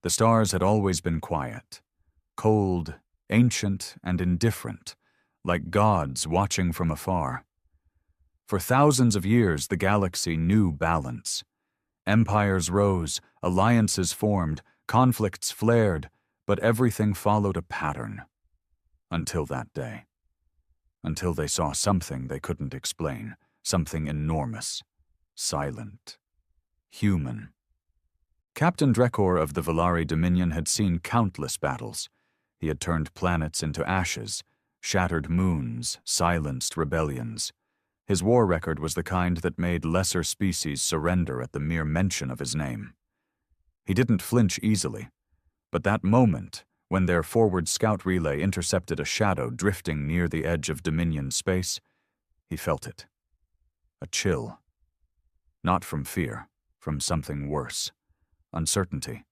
The stars had always been quiet, cold, ancient, and indifferent, like gods watching from afar. For thousands of years, the galaxy knew balance. Empires rose, alliances formed, conflicts flared, but everything followed a pattern. Until that day. Until they saw something they couldn't explain, something enormous, silent, human. Captain Drekor of the Valari Dominion had seen countless battles. He had turned planets into ashes, shattered moons, silenced rebellions. His war record was the kind that made lesser species surrender at the mere mention of his name. He didn't flinch easily, but that moment, when their forward scout relay intercepted a shadow drifting near the edge of Dominion space, he felt it. A chill. Not from fear, from something worse. Uncertainty.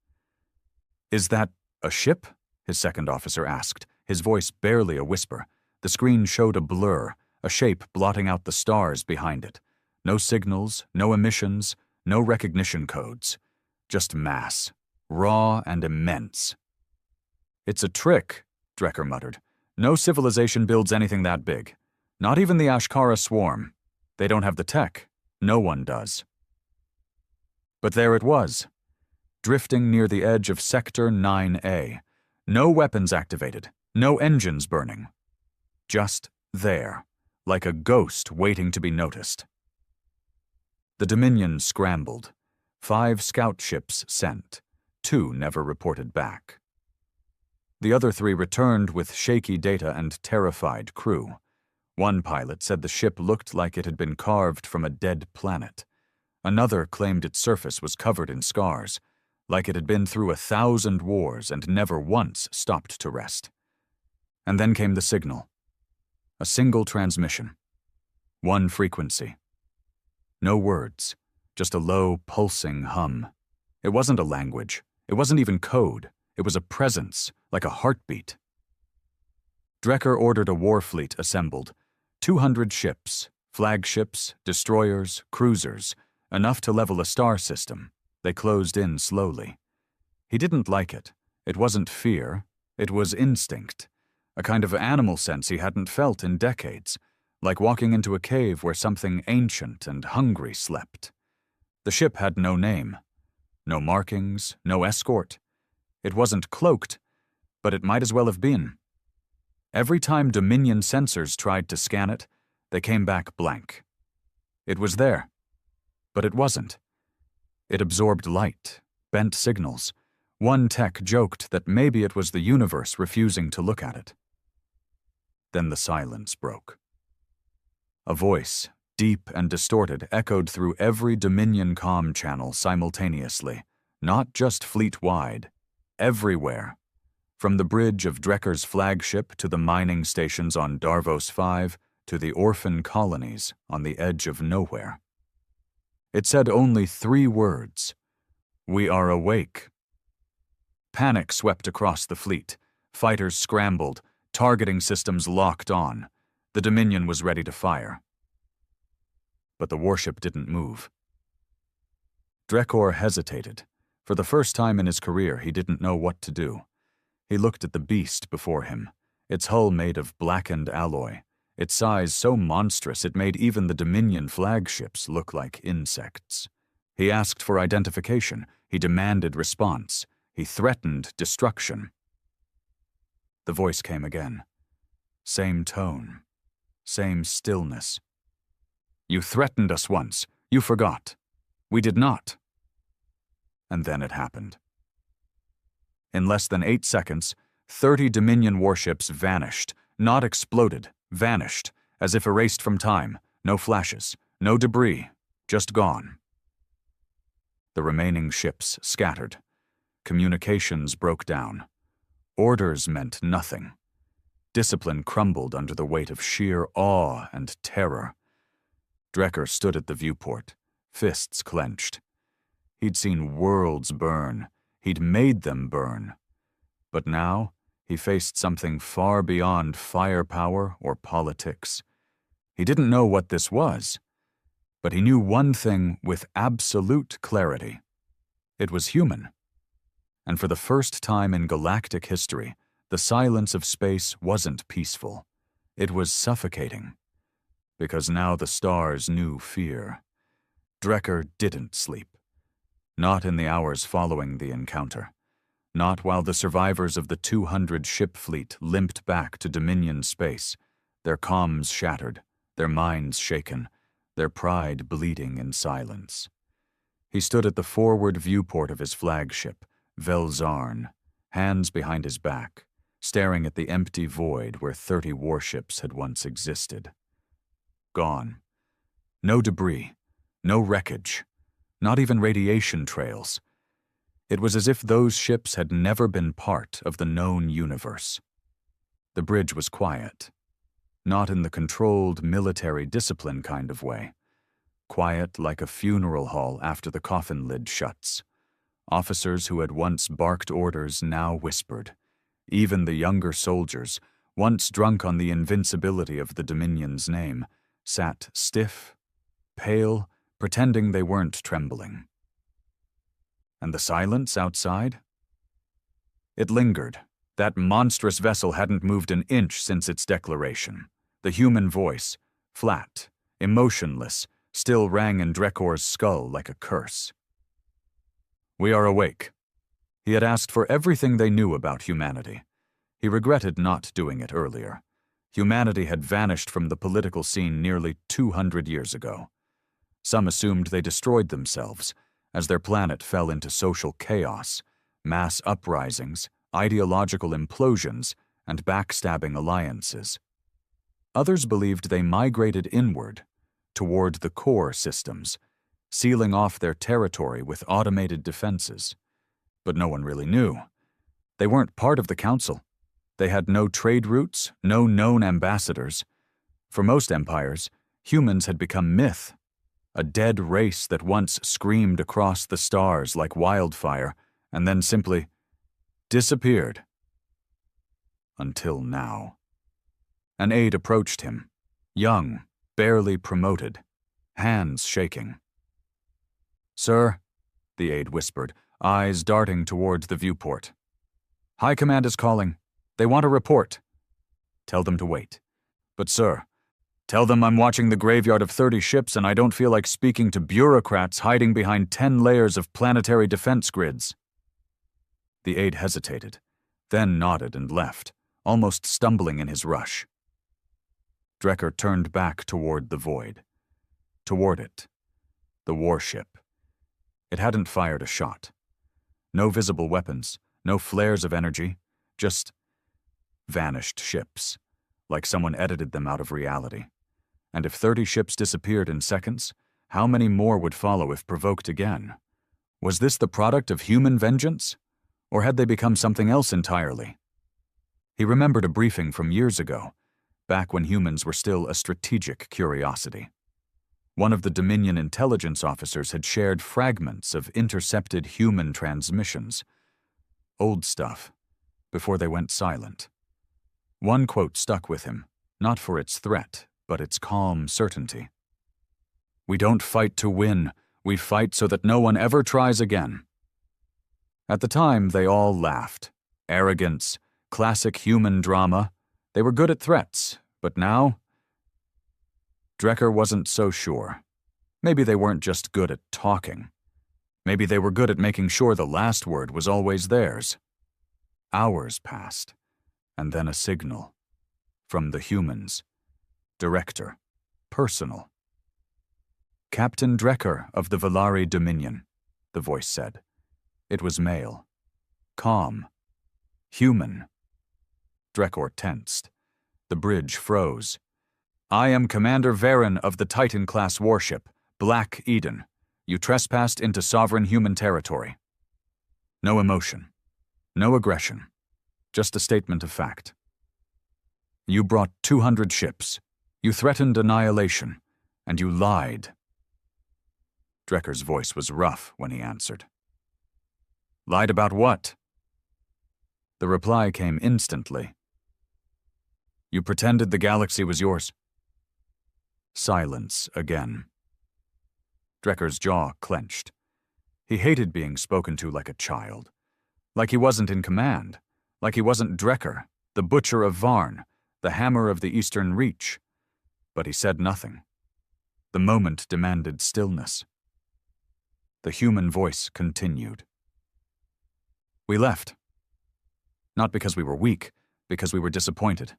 "Is that a ship?" his second officer asked, his voice barely a whisper. The screen showed a blur, a shape blotting out the stars behind it. No signals, no emissions, no recognition codes. Just mass, raw and immense. "It's a trick," Drekor muttered. "No civilization builds anything that big. Not even the Ashkara swarm. They don't have the tech. No one does." But there it was, drifting near the edge of Sector 9A. No weapons activated, no engines burning. Just there, like a ghost waiting to be noticed. The Dominion scrambled. 5 scout ships sent. 2 never reported back. The other 3 returned with shaky data and terrified crew. One pilot said the ship looked like it had been carved from a dead planet. Another claimed its surface was covered in scars, like it had been through 1,000 wars and never once stopped to rest. And then came the signal. A single transmission. One frequency. No words, just a low, pulsing hum. It wasn't a language. It wasn't even code. It was a presence, like a heartbeat. Drekor ordered a war fleet assembled. 200 ships, flagships, destroyers, cruisers, enough to level a star system. They closed in slowly. He didn't like it. It wasn't fear. It was instinct. A kind of animal sense he hadn't felt in decades, like walking into a cave where something ancient and hungry slept. The ship had no name. No markings, no escort. It wasn't cloaked, but it might as well have been. Every time Dominion sensors tried to scan it, they came back blank. It was there, but it wasn't. It absorbed light, bent signals. One tech joked that maybe it was the universe refusing to look at it. Then the silence broke. A voice, deep and distorted, echoed through every Dominion comm channel simultaneously, not just fleet-wide, everywhere. From the bridge of Drekor's flagship to the mining stations on Darvos 5 to the orphan colonies on the edge of nowhere. It said only 3 words. "We are awake." Panic swept across the fleet. Fighters scrambled, targeting systems locked on. The Dominion was ready to fire. But the warship didn't move. Drekor hesitated. For the first time in his career, he didn't know what to do. He looked at the beast before him, its hull made of blackened alloy, its size so monstrous it made even the Dominion flagships look like insects. He asked for identification. He demanded response. He threatened destruction. The voice came again. Same tone. Same stillness. "You threatened us once. You forgot. We did not." And then it happened. In less than 8 seconds, 30 Dominion warships vanished, not exploded, vanished, as if erased from time. No flashes, no debris, just gone. The remaining ships scattered. Communications broke down. Orders meant nothing. Discipline crumbled under the weight of sheer awe and terror. Drekor stood at the viewport, fists clenched. He'd seen worlds burn. He'd made them burn. But now, he faced something far beyond firepower or politics. He didn't know what this was, but he knew one thing with absolute clarity. It was human. And for the first time in galactic history, the silence of space wasn't peaceful. It was suffocating. Because now the stars knew fear. Drekker didn't sleep. Not in the hours following the encounter. Not while the survivors of the 200-ship fleet limped back to Dominion space, their comms shattered, their minds shaken, their pride bleeding in silence. He stood at the forward viewport of his flagship, Velzarn, hands behind his back, staring at the empty void where 30 warships had once existed. Gone. No debris, no wreckage, not even radiation trails. It was as if those ships had never been part of the known universe. The bridge was quiet, not in the controlled military discipline kind of way. Quiet like a funeral hall after the coffin lid shuts. Officers who had once barked orders now whispered. Even the younger soldiers, once drunk on the invincibility of the Dominion's name, sat stiff, pale, pretending they weren't trembling. And the silence outside? It lingered. That monstrous vessel hadn't moved an inch since its declaration. The human voice, flat, emotionless, still rang in Drekkor's skull like a curse. "We are awake." He had asked for everything they knew about humanity. He regretted not doing it earlier. Humanity had vanished from the political scene nearly 200 years ago. Some assumed they destroyed themselves, as their planet fell into social chaos, mass uprisings, ideological implosions, and backstabbing alliances. Others believed they migrated inward, toward the core systems, sealing off their territory with automated defenses. But no one really knew. They weren't part of the Council. They had no trade routes, no known ambassadors. For most empires, humans had become myth, a dead race that once screamed across the stars like wildfire and then simply disappeared. Until now. An aide approached him, young, barely promoted, hands shaking. "Sir," the aide whispered, eyes darting toward the viewport. "High Command is calling. They want a report." "Tell them to wait." "But sir, tell them I'm watching the graveyard of 30 ships and I don't feel like speaking to bureaucrats hiding behind 10 layers of planetary defense grids." The aide hesitated, then nodded and left, almost stumbling in his rush. Drekker turned back toward the void. Toward it. The warship. It hadn't fired a shot. No visible weapons, no flares of energy, just vanished ships, like someone edited them out of reality. And if 30 ships disappeared in seconds, how many more would follow if provoked again? Was this the product of human vengeance? Or had they become something else entirely? He remembered a briefing from years ago, back when humans were still a strategic curiosity. One of the Dominion intelligence officers had shared fragments of intercepted human transmissions. Old stuff, before they went silent. One quote stuck with him, not for its threat, but its calm certainty. "We don't fight to win, we fight so that no one ever tries again." At the time, they all laughed. Arrogance, classic human drama. They were good at threats, but now? Drekker wasn't so sure. Maybe they weren't just good at talking. Maybe they were good at making sure the last word was always theirs. Hours passed, and then a signal. From the humans. Director. Personal. "Captain Drekker of the Velari Dominion," the voice said. It was male. Calm. Human. Drekker tensed. The bridge froze. "I am Commander Varen of the Titan-class warship, Black Eden. You trespassed into sovereign human territory." No emotion. No aggression. Just a statement of fact. "You brought 200 ships. You threatened annihilation. And you lied." Drekker's voice was rough when he answered. "Lied about what?" The reply came instantly. "You pretended the galaxy was yours." Silence again. Drekker's jaw clenched. He hated being spoken to like a child. Like he wasn't in command. Like he wasn't Drecker, the butcher of Varn, the hammer of the Eastern Reach. But he said nothing. The moment demanded stillness. The human voice continued. We left. Not because we were weak, because we were disappointed.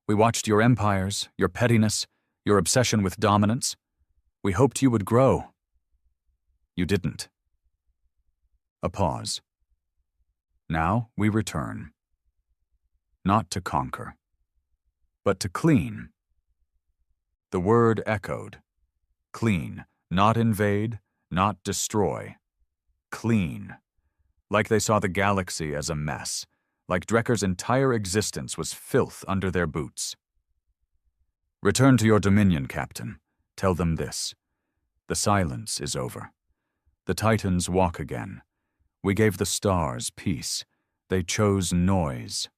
We watched your empires, your pettiness, your obsession with dominance. We hoped you would grow. You didn't. A pause. Now we return. Not to conquer, but to clean. The word echoed. Clean, not invade, not destroy. Clean. Like they saw the galaxy as a mess. Like Drecker's entire existence was filth under their boots. Return to your dominion, Captain. Tell them this. The silence is over. The Titans walk again. We gave the stars peace. They chose noise.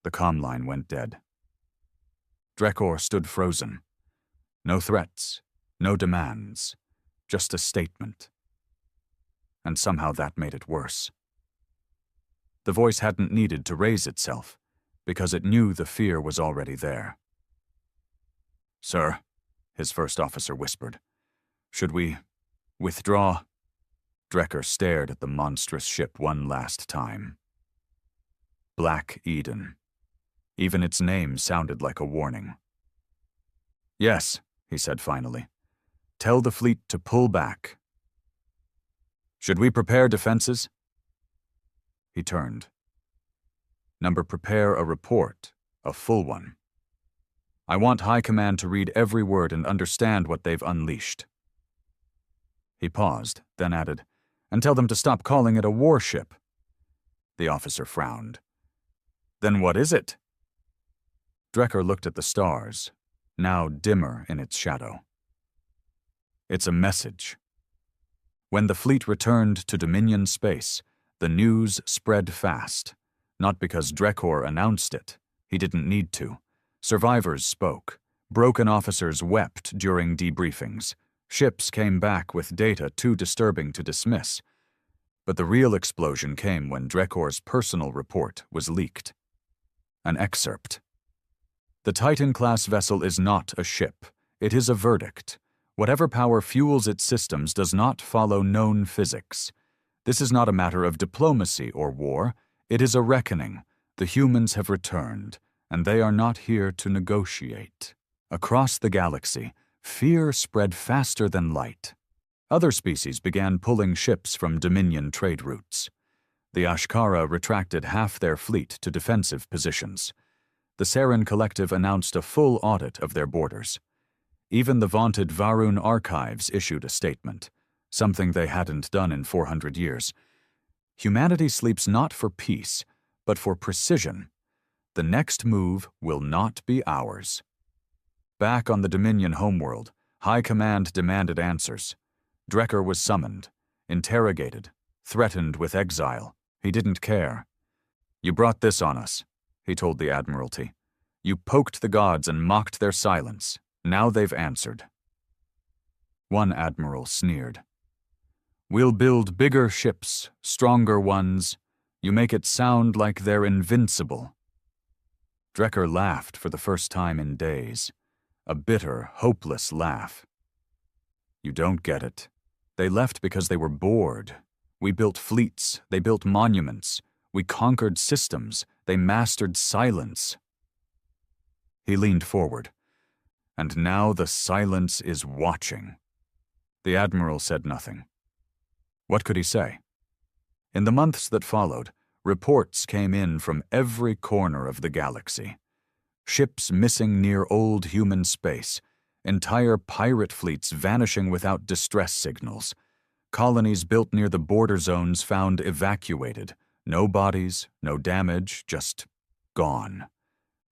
The comm line went dead. Drekkor stood frozen. No threats, no demands, just a statement. And somehow that made it worse. The voice hadn't needed to raise itself, because it knew the fear was already there. Sir, his first officer whispered, should we withdraw? Drekker stared at the monstrous ship one last time. Black Eden. Even its name sounded like a warning. Yes, he said finally. Tell the fleet to pull back. Should we prepare defenses? He turned. Number, prepare a report, a full one. I want High Command to read every word and understand what they've unleashed. He paused, then added, and tell them to stop calling it a warship. The officer frowned. Then what is it? Drekker looked at the stars, now dimmer in its shadow. It's a message. When the fleet returned to Dominion space, the news spread fast. Not because Drekkor announced it. He didn't need to. Survivors spoke. Broken officers wept during debriefings. Ships came back with data too disturbing to dismiss. But the real explosion came when Drekkor's personal report was leaked. An excerpt. The Titan-class vessel is not a ship. It is a verdict. Whatever power fuels its systems does not follow known physics. This is not a matter of diplomacy or war. It is a reckoning. The humans have returned, and they are not here to negotiate. Across the galaxy, fear spread faster than light. Other species began pulling ships from Dominion trade routes. The Ashkara retracted half their fleet to defensive positions. The Saren Collective announced a full audit of their borders. Even the vaunted Varun Archives issued a statement, something they hadn't done in 400 years. Humanity sleeps not for peace, but for precision. The next move will not be ours. Back on the Dominion homeworld, High Command demanded answers. Drekker was summoned, interrogated, threatened with exile. He didn't care. You brought this on us, he told the Admiralty. You poked the gods and mocked their silence. Now they've answered. One admiral sneered. We'll build bigger ships, stronger ones. You make it sound like they're invincible. Drekker laughed for the first time in days. A bitter, hopeless laugh. You don't get it. They left because they were bored. We built fleets. They built monuments. We conquered systems. They mastered silence. He leaned forward. And now the silence is watching. The Admiral said nothing. What could he say? In the months that followed, reports came in from every corner of the galaxy. Ships missing near old human space, entire pirate fleets vanishing without distress signals, colonies built near the border zones found evacuated, no bodies, no damage, just gone.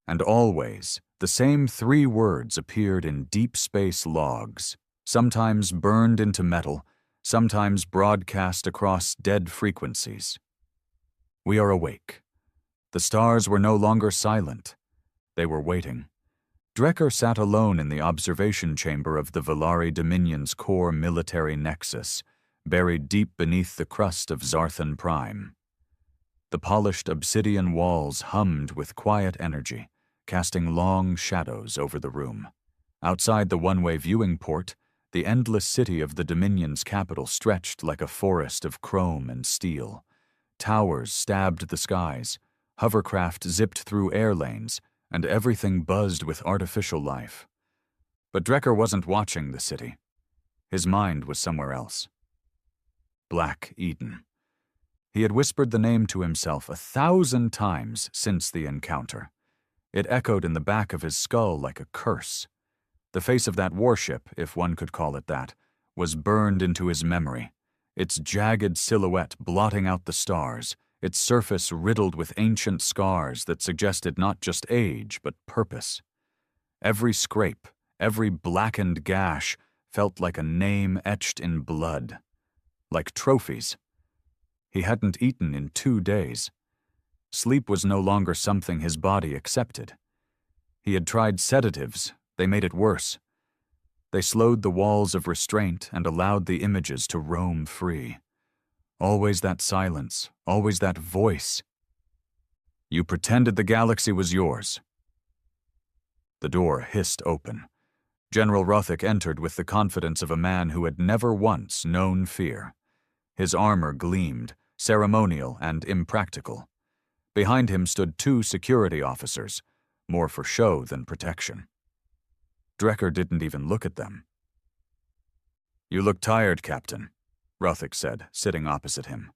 And always, the same three words appeared in deep space logs, sometimes burned into metal, sometimes broadcast across dead frequencies. We are awake. The stars were no longer silent. They were waiting. Drekker sat alone in the observation chamber of the Valari Dominion's core military nexus, buried deep beneath the crust of Zarthan Prime. The polished obsidian walls hummed with quiet energy, casting long shadows over the room. Outside the one-way viewing port, the endless city of the Dominion's capital stretched like a forest of chrome and steel. Towers stabbed the skies, hovercraft zipped through air lanes, and everything buzzed with artificial life. But Drecker wasn't watching the city. His mind was somewhere else. Black Eden. He had whispered the name to himself 1,000 times since the encounter. It echoed in the back of his skull like a curse. The face of that warship, if one could call it that, was burned into his memory, its jagged silhouette blotting out the stars, its surface riddled with ancient scars that suggested not just age, but purpose. Every scrape, every blackened gash felt like a name etched in blood, like trophies. He hadn't eaten in 2 days. Sleep was no longer something his body accepted. He had tried sedatives. They made it worse. They slowed the walls of restraint and allowed the images to roam free. Always that silence, always that voice. You pretended the galaxy was yours. The door hissed open. General Rothick entered with the confidence of a man who had never once known fear. His armor gleamed, ceremonial and impractical. Behind him stood 2 security officers, more for show than protection. Drecker didn't even look at them. You look tired, Captain, Rothick said, sitting opposite him.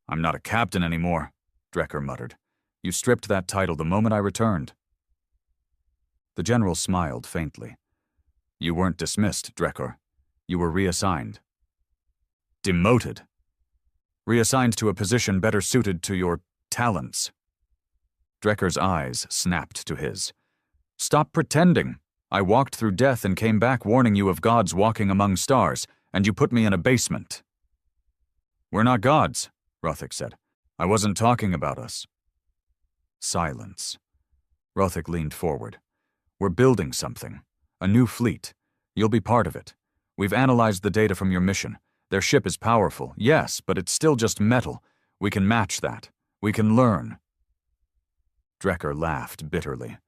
I'm not a captain anymore, Drecker muttered. You stripped that title the moment I returned. The general smiled faintly. You weren't dismissed, Drecker. You were reassigned. Demoted. Reassigned to a position better suited to your talents. Drecker's eyes snapped to his. Stop pretending. I walked through death and came back warning you of gods walking among stars, and you put me in a basement. We're not gods, Rothick said. I wasn't talking about us. Silence. Rothick leaned forward. We're building something. A new fleet. You'll be part of it. We've analyzed the data from your mission. Their ship is powerful, yes, but it's still just metal. We can match that. We can learn. Drecker laughed bitterly.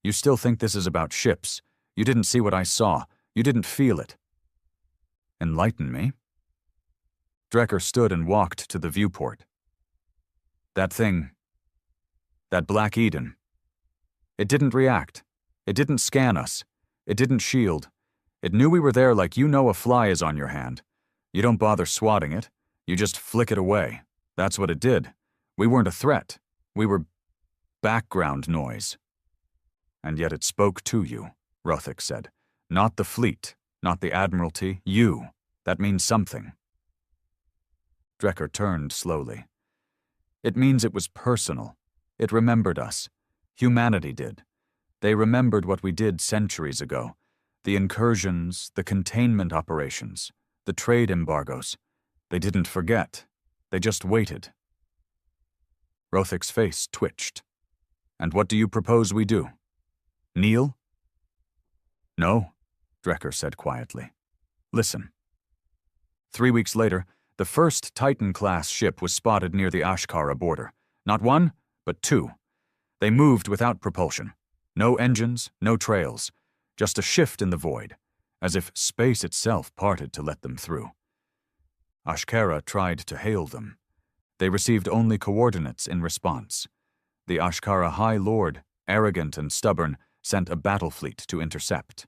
You still think this is about ships. You didn't see what I saw. You didn't feel it. Enlighten me. Drecker stood and walked to the viewport. That thing, that Black Eden, it didn't react. It didn't scan us. It didn't shield. It knew we were there like you know a fly is on your hand. You don't bother swatting it. You just flick it away. That's what it did. We weren't a threat. We were background noise. And yet it spoke to you, Rothick said. Not the fleet, not the Admiralty, you. That means something. Drecker turned slowly. It means it was personal. It remembered us. Humanity did. They remembered what we did centuries ago. The incursions, the containment operations, the trade embargoes. They didn't forget. They just waited. Rothick's face twitched. And what do you propose we do? Kneel? No, Drecker said quietly. Listen. 3 weeks later, the first Titan-class ship was spotted near the Ashkara border. Not 1, but 2. They moved without propulsion. No engines, no trails. Just a shift in the void, as if space itself parted to let them through. Ashkara tried to hail them. They received only coordinates in response. The Ashkara High Lord, arrogant and stubborn, sent a battle fleet to intercept.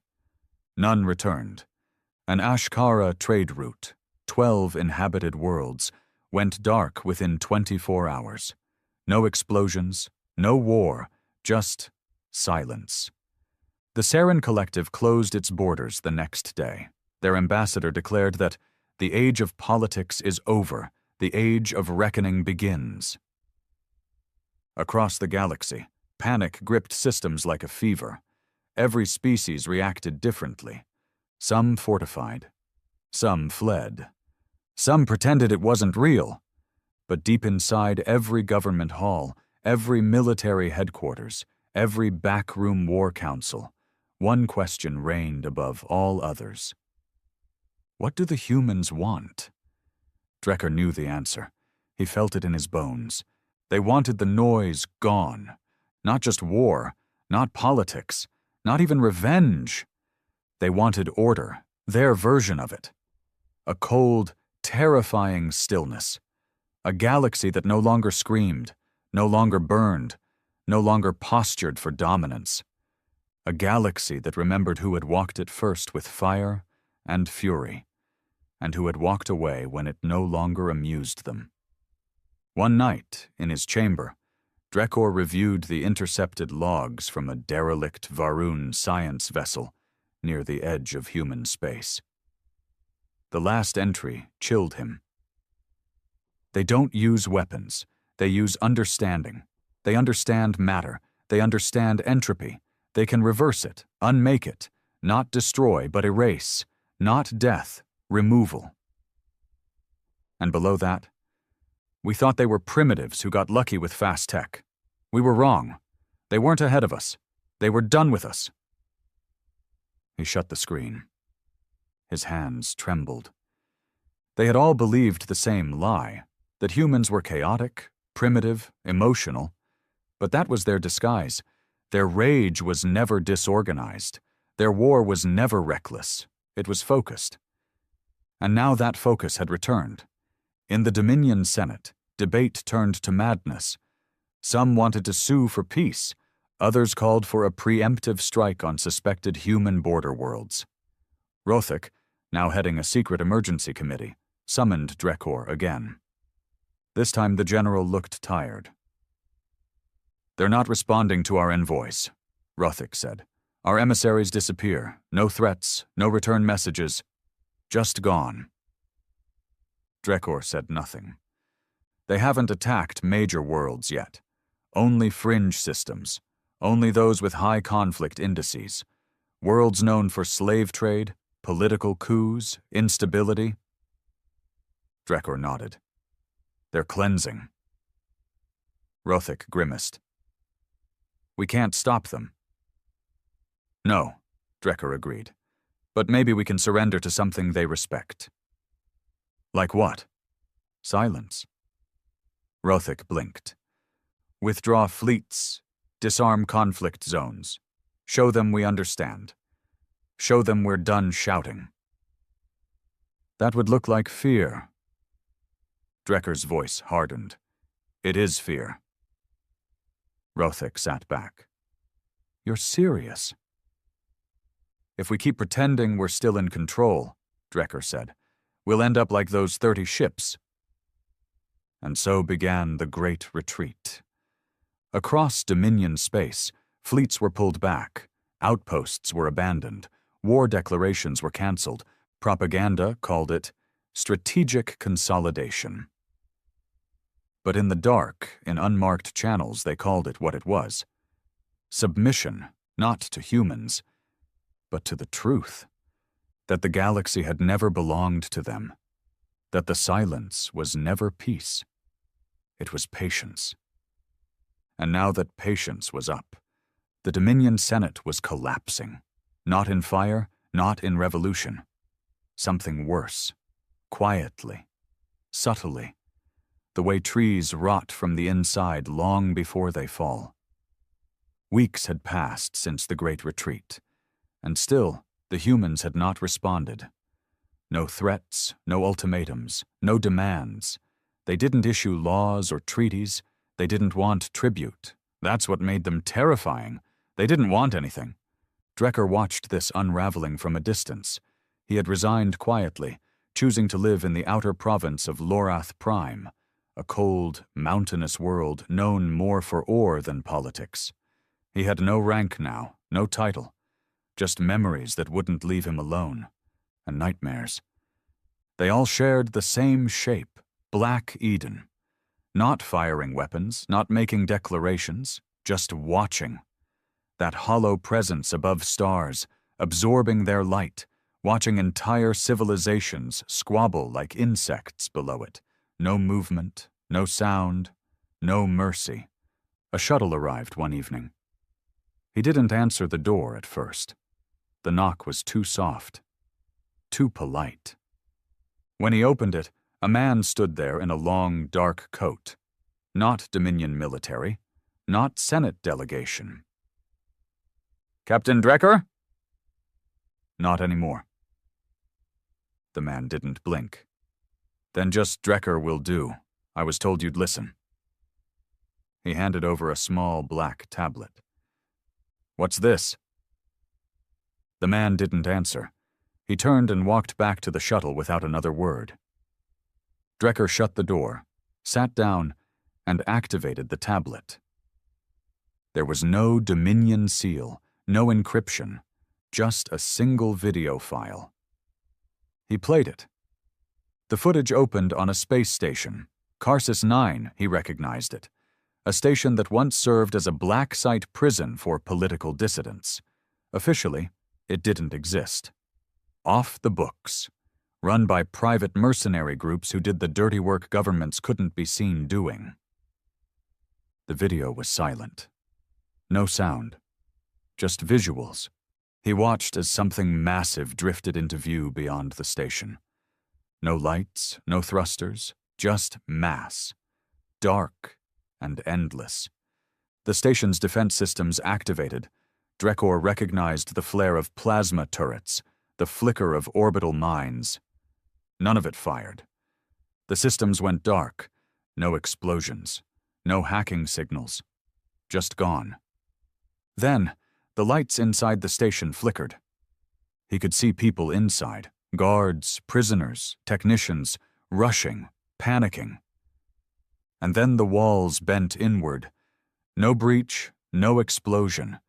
None returned. An Ashkara trade route, 12 inhabited worlds, went dark within 24 hours. No explosions, no war, just silence. The Saren Collective closed its borders the next day. Their ambassador declared that the age of politics is over, the age of reckoning begins. Across the galaxy, panic gripped systems like a fever. Every species reacted differently. Some fortified. Some fled. Some pretended it wasn't real. But deep inside every government hall, every military headquarters, every backroom war council, one question reigned above all others. What do the humans want? Drecker knew the answer. He felt it in his bones. They wanted the noise gone. Not just war, not politics, not even revenge. They wanted order, their version of it. A cold, terrifying stillness. A galaxy that no longer screamed, no longer burned, no longer postured for dominance. A galaxy that remembered who had walked it first with fire and fury, and who had walked away when it no longer amused them. One night, in his chamber, Drekor reviewed the intercepted logs from a derelict Varun science vessel near the edge of human space. The last entry chilled him. They don't use weapons. They use understanding. They understand matter. They understand entropy. They can reverse it, unmake it, not destroy but erase, not death, removal. And below that, we thought they were primitives who got lucky with fast tech. We were wrong. They weren't ahead of us. They were done with us. He shut the screen. His hands trembled. They had all believed the same lie, that humans were chaotic, primitive, emotional, but that was their disguise. Their rage was never disorganized. Their war was never reckless. It was focused. And now that focus had returned. In the Dominion Senate, debate turned to madness. Some wanted to sue for peace. Others called for a preemptive strike on suspected human border worlds. Rothik, now heading a secret emergency committee, summoned Drekor again. This time the general looked tired. "They're not responding to our envoys," Rothik said. "Our emissaries disappear. No threats, no return messages. Just gone." Drekor said nothing. "They haven't attacked major worlds yet. Only fringe systems. Only those with high conflict indices. Worlds known for slave trade, political coups, instability." Drekor nodded. "They're cleansing." Rothik grimaced. "We can't stop them." "No," Drekor agreed. "But maybe we can surrender to something they respect." "Like what?" "Silence." Rothik blinked. "Withdraw fleets, disarm conflict zones. Show them we understand. Show them we're done shouting." "That would look like fear." Drekor's voice hardened. "It is fear." Rothik sat back. "You're serious?" "If we keep pretending we're still in control," Drekor said, "we'll end up like those 30 ships." And so began the Great Retreat. Across Dominion space, fleets were pulled back, outposts were abandoned, war declarations were cancelled, propaganda called it strategic consolidation. But in the dark, in unmarked channels, they called it what it was. Submission, not to humans, but to the truth. That the galaxy had never belonged to them. That the silence was never peace. It was patience. And now that patience was up, the Dominion Senate was collapsing. Not in fire, not in revolution. Something worse. Quietly. Subtly. The way trees rot from the inside long before they fall. Weeks had passed since the Great Retreat, and still the humans had not responded. No threats, no ultimatums, no demands. They didn't issue laws or treaties. They didn't want tribute. That's what made them terrifying. They didn't want anything. Drekor watched this unraveling from a distance. He had resigned quietly, choosing to live in the outer province of Lorath Prime, a cold, mountainous world known more for ore than politics. He had no rank now, no title, just memories that wouldn't leave him alone, and nightmares. They all shared the same shape, Black Eden. Not firing weapons, not making declarations, just watching. That hollow presence above stars, absorbing their light, watching entire civilizations squabble like insects below it. No movement, no sound, no mercy. A shuttle arrived one evening. He didn't answer the door at first. The knock was too soft, too polite. When he opened it, a man stood there in a long, dark coat. Not Dominion military, not Senate delegation. "Captain Drecker?" Not anymore. The man didn't blink. "Then just Drecker will do. I was told you'd listen." He handed over a small black tablet. "What's this?" The man didn't answer. He turned and walked back to the shuttle without another word. Drecker shut the door, sat down, and activated the tablet. There was no Dominion seal, no encryption, just a single video file. He played it. The footage opened on a space station. Karsus 9, he recognized it. A station that once served as a black site prison for political dissidents. Officially, it didn't exist. Off the books. Run by private mercenary groups who did the dirty work governments couldn't be seen doing. The video was silent. No sound. Just visuals. He watched as something massive drifted into view beyond the station. No lights, no thrusters, just mass. Dark and endless. The station's defense systems activated. Drecker recognized the flare of plasma turrets, the flicker of orbital mines. None of it fired. The systems went dark. No explosions. No hacking signals. Just gone. Then, the lights inside the station flickered. He could see people inside, guards, prisoners, technicians, rushing, panicking. And then the walls bent inward. No breach, no explosion,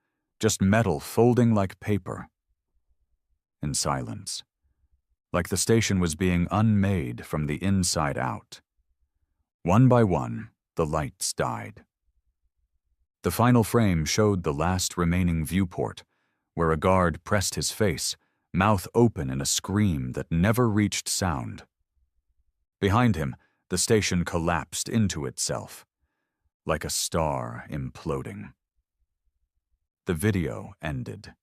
just metal folding like paper. In silence. Like the station was being unmade from the inside out. One by one, the lights died. The final frame showed the last remaining viewport, where a guard pressed his face, mouth open in a scream that never reached sound. Behind him, the station collapsed into itself, like a star imploding. The video ended.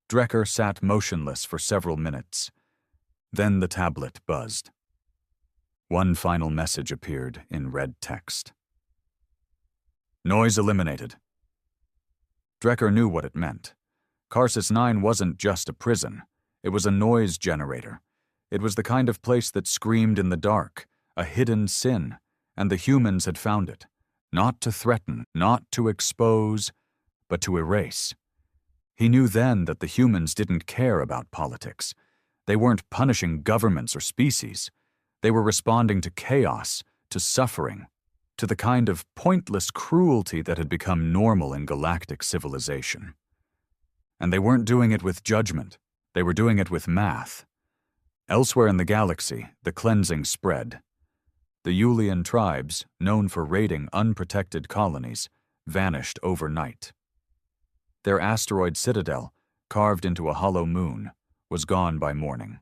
Drecker sat motionless for several minutes. Then the tablet buzzed. One final message appeared in red text. "Noise eliminated." Drecker knew what it meant. Karsus 9 wasn't just a prison. It was a noise generator. It was the kind of place that screamed in the dark, a hidden sin, and the humans had found it. Not to threaten, not to expose, but to erase. He knew then that the humans didn't care about politics. They weren't punishing governments or species. They were responding to chaos, to suffering, to the kind of pointless cruelty that had become normal in galactic civilization. And they weren't doing it with judgment. They were doing it with math. Elsewhere in the galaxy, the cleansing spread. The Yulian tribes, known for raiding unprotected colonies, vanished overnight. Their asteroid citadel, carved into a hollow moon, was gone by morning.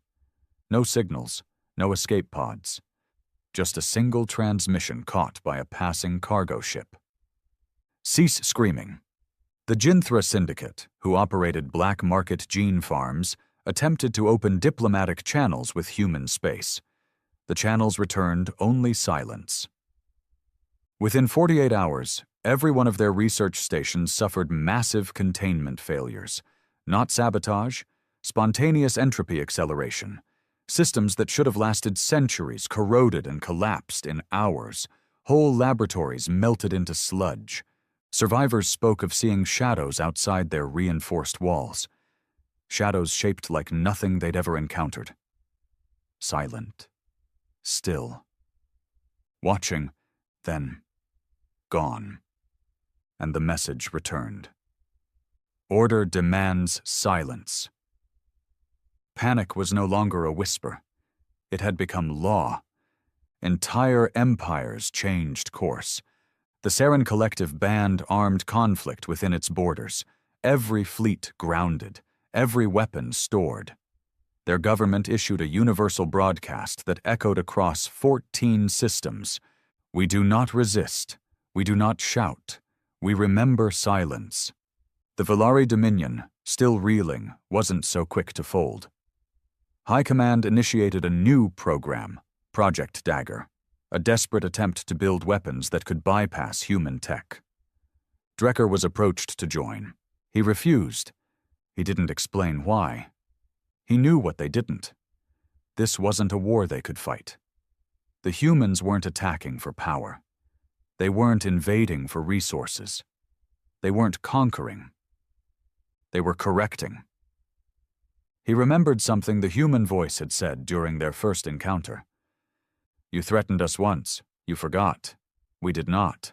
No signals, no escape pods. Just a single transmission caught by a passing cargo ship. Cease screaming. The Jinthra Syndicate, who operated black market gene farms, attempted to open diplomatic channels with human space. The channels returned only silence. Within 48 hours, every one of their research stations suffered massive containment failures. Not sabotage, spontaneous entropy acceleration. Systems that should have lasted centuries corroded and collapsed in hours. Whole laboratories melted into sludge. Survivors spoke of seeing shadows outside their reinforced walls. Shadows shaped like nothing they'd ever encountered. Silent. Still. Watching, then gone. And the message returned. Order demands silence. Panic was no longer a whisper. It had become law. Entire empires changed course. The Saren Collective banned armed conflict within its borders. Every fleet grounded. Every weapon stored. Their government issued a universal broadcast that echoed across 14 systems. We do not resist. We do not shout. We remember silence. The Velari Dominion, still reeling, wasn't so quick to fold. High Command initiated a new program, Project Dagger. a desperate attempt to build weapons that could bypass human tech. Drecker was approached to join. He refused. He didn't explain why. He knew what they didn't. This wasn't a war they could fight. The humans weren't attacking for power. They weren't invading for resources. They weren't conquering. They were correcting. He remembered something the human voice had said during their first encounter. "You threatened us once. You forgot. We did not."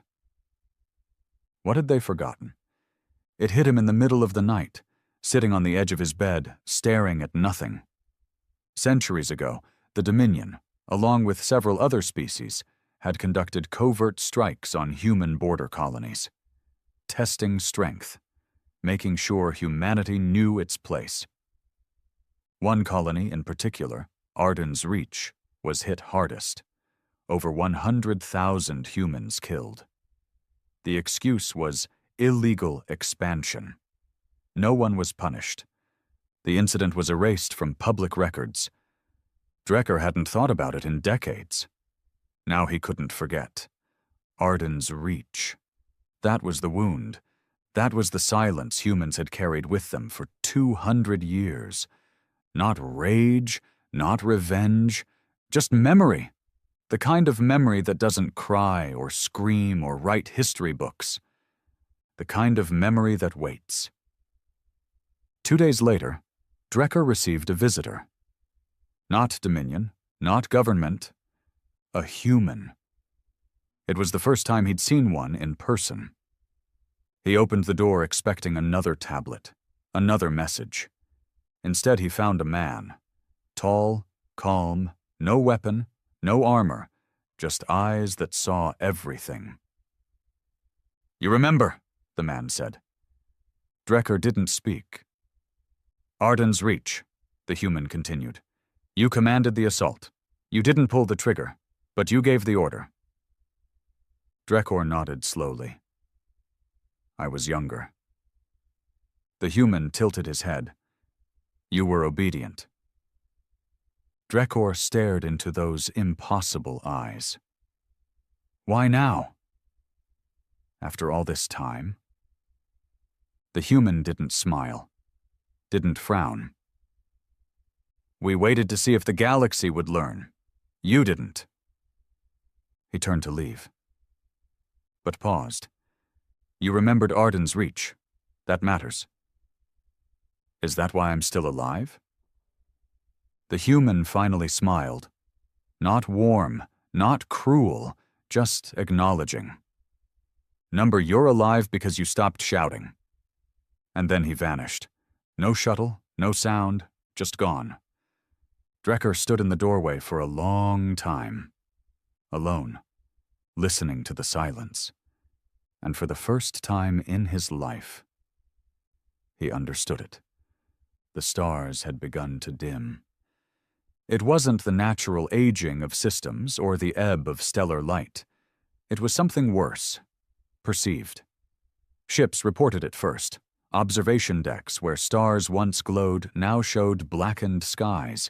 What had they forgotten? It hit him in the middle of the night, sitting on the edge of his bed, staring at nothing. Centuries ago, the Dominion, along with several other species, had conducted covert strikes on human border colonies, testing strength, making sure humanity knew its place. One colony in particular, Arden's Reach, was hit hardest. Over 100,000 humans killed. The excuse was illegal expansion. No one was punished. The incident was erased from public records. Drecker hadn't thought about it in decades. Now he couldn't forget. Arden's Reach. That was the wound. That was the silence humans had carried with them for 200 years. Not rage, not revenge, just memory. The kind of memory that doesn't cry or scream or write history books. The kind of memory that waits. 2 days later, Drecker received a visitor. Not Dominion, not government, a human. It was the first time he'd seen one in person. He opened the door expecting another tablet, another message. Instead, he found a man. Tall, calm, no weapon, no armor, just eyes that saw everything. "You remember," the man said. Drecker didn't speak. "Arden's Reach," the human continued. "You commanded the assault. You didn't pull the trigger, but you gave the order." Drecker nodded slowly. "I was younger." The human tilted his head. "You were obedient." Drecker stared into those impossible eyes. "Why now?" "After all this time?" The human didn't smile, didn't frown. "We waited to see if the galaxy would learn. You didn't." He turned to leave, but paused. "You remembered Arden's Reach. That matters." "Is that why I'm still alive?" The human finally smiled. Not warm, not cruel, just acknowledging. "Number, you're alive because you stopped shouting." And then he vanished. No shuttle, no sound, just gone. Drecker stood in the doorway for a long time, alone, listening to the silence. And for the first time in his life, he understood it. The stars had begun to dim. It wasn't the natural aging of systems or the ebb of stellar light. It was something worse, perceived. Ships reported it first. Observation decks where stars once glowed now showed blackened skies.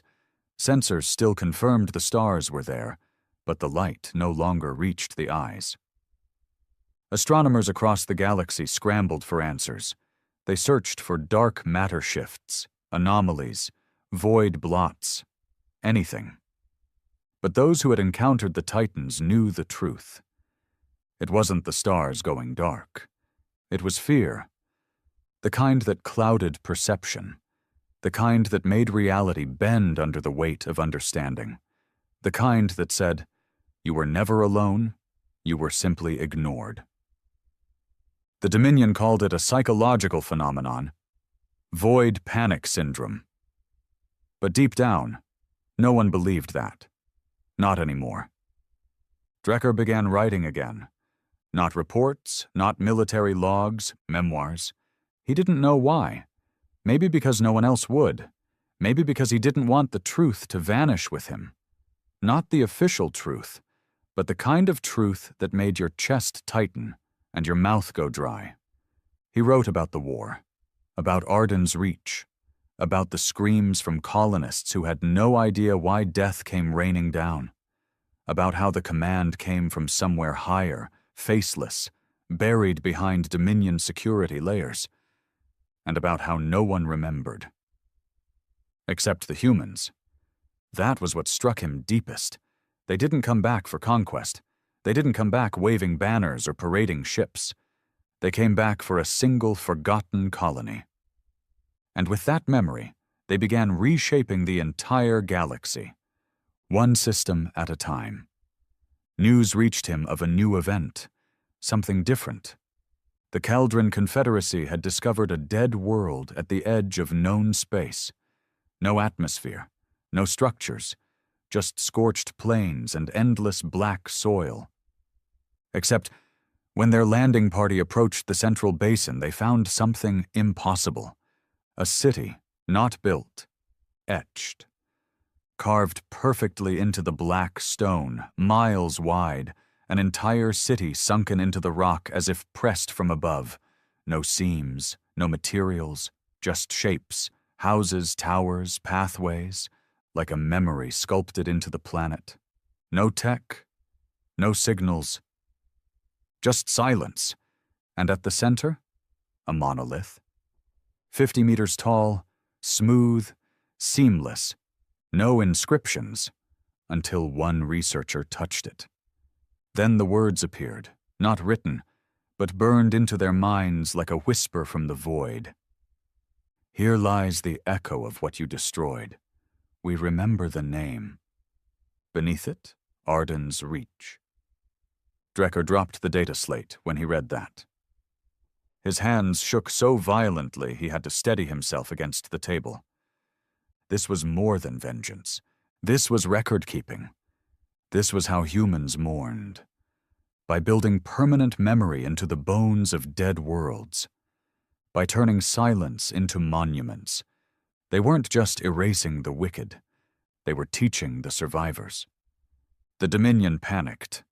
Sensors still confirmed the stars were there, but the light no longer reached the eyes. Astronomers across the galaxy scrambled for answers. They searched for dark matter shifts, anomalies, void blots, anything. But those who had encountered the Titans knew the truth. It wasn't the stars going dark. It was fear. The kind that clouded perception. The kind that made reality bend under the weight of understanding. The kind that said, you were never alone, you were simply ignored. The Dominion called it a psychological phenomenon, void panic syndrome. But deep down, no one believed that. Not anymore. Drecker began writing again. Not reports, not military logs, memoirs. He didn't know why. Maybe because no one else would. Maybe because he didn't want the truth to vanish with him. Not the official truth, but the kind of truth that made your chest tighten and your mouth go dry. He wrote about the war, about Arden's Reach, about the screams from colonists who had no idea why death came raining down, about how the command came from somewhere higher, faceless, buried behind Dominion security layers, and about how no one remembered. Except the humans. That was what struck him deepest. They didn't come back for conquest. They didn't come back waving banners or parading ships. They came back for a single forgotten colony. And with that memory, they began reshaping the entire galaxy, one system at a time. News reached him of a new event, something different. The Kaldran Confederacy had discovered a dead world at the edge of known space. No atmosphere, no structures, just scorched plains and endless black soil. Except, when their landing party approached the central basin, they found something impossible. A city, not built, etched. Carved perfectly into the black stone, miles wide, an entire city sunken into the rock as if pressed from above. No seams, no materials, just shapes, houses, towers, pathways, like a memory sculpted into the planet. No tech, no signals. Just silence, and at the center, a monolith. 50 meters tall, smooth, seamless, no inscriptions, until one researcher touched it. Then the words appeared, not written, but burned into their minds like a whisper from the void. Here lies the echo of what you destroyed. We remember the name. Beneath it, Arden's Reach. Drecker dropped the data slate when he read that. His hands shook so violently he had to steady himself against the table. This was more than vengeance. This was record-keeping. This was how humans mourned. By building permanent memory into the bones of dead worlds. By turning silence into monuments. They weren't just erasing the wicked. They were teaching the survivors. The Dominion panicked.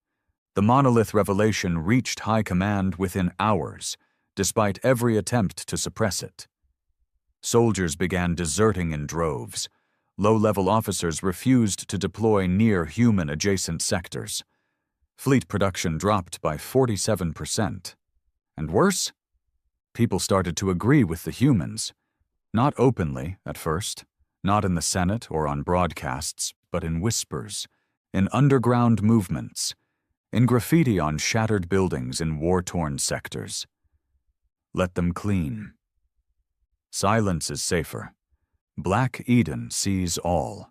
The monolith revelation reached High Command within hours, despite every attempt to suppress it. Soldiers began deserting in droves. Low-level officers refused to deploy near human-adjacent sectors. Fleet production dropped by 47%. And worse, people started to agree with the humans. Not openly, at first, not in the Senate or on broadcasts, but in whispers, in underground movements, in graffiti on shattered buildings in war-torn sectors. Let them clean. Silence is safer. Black Eden sees all.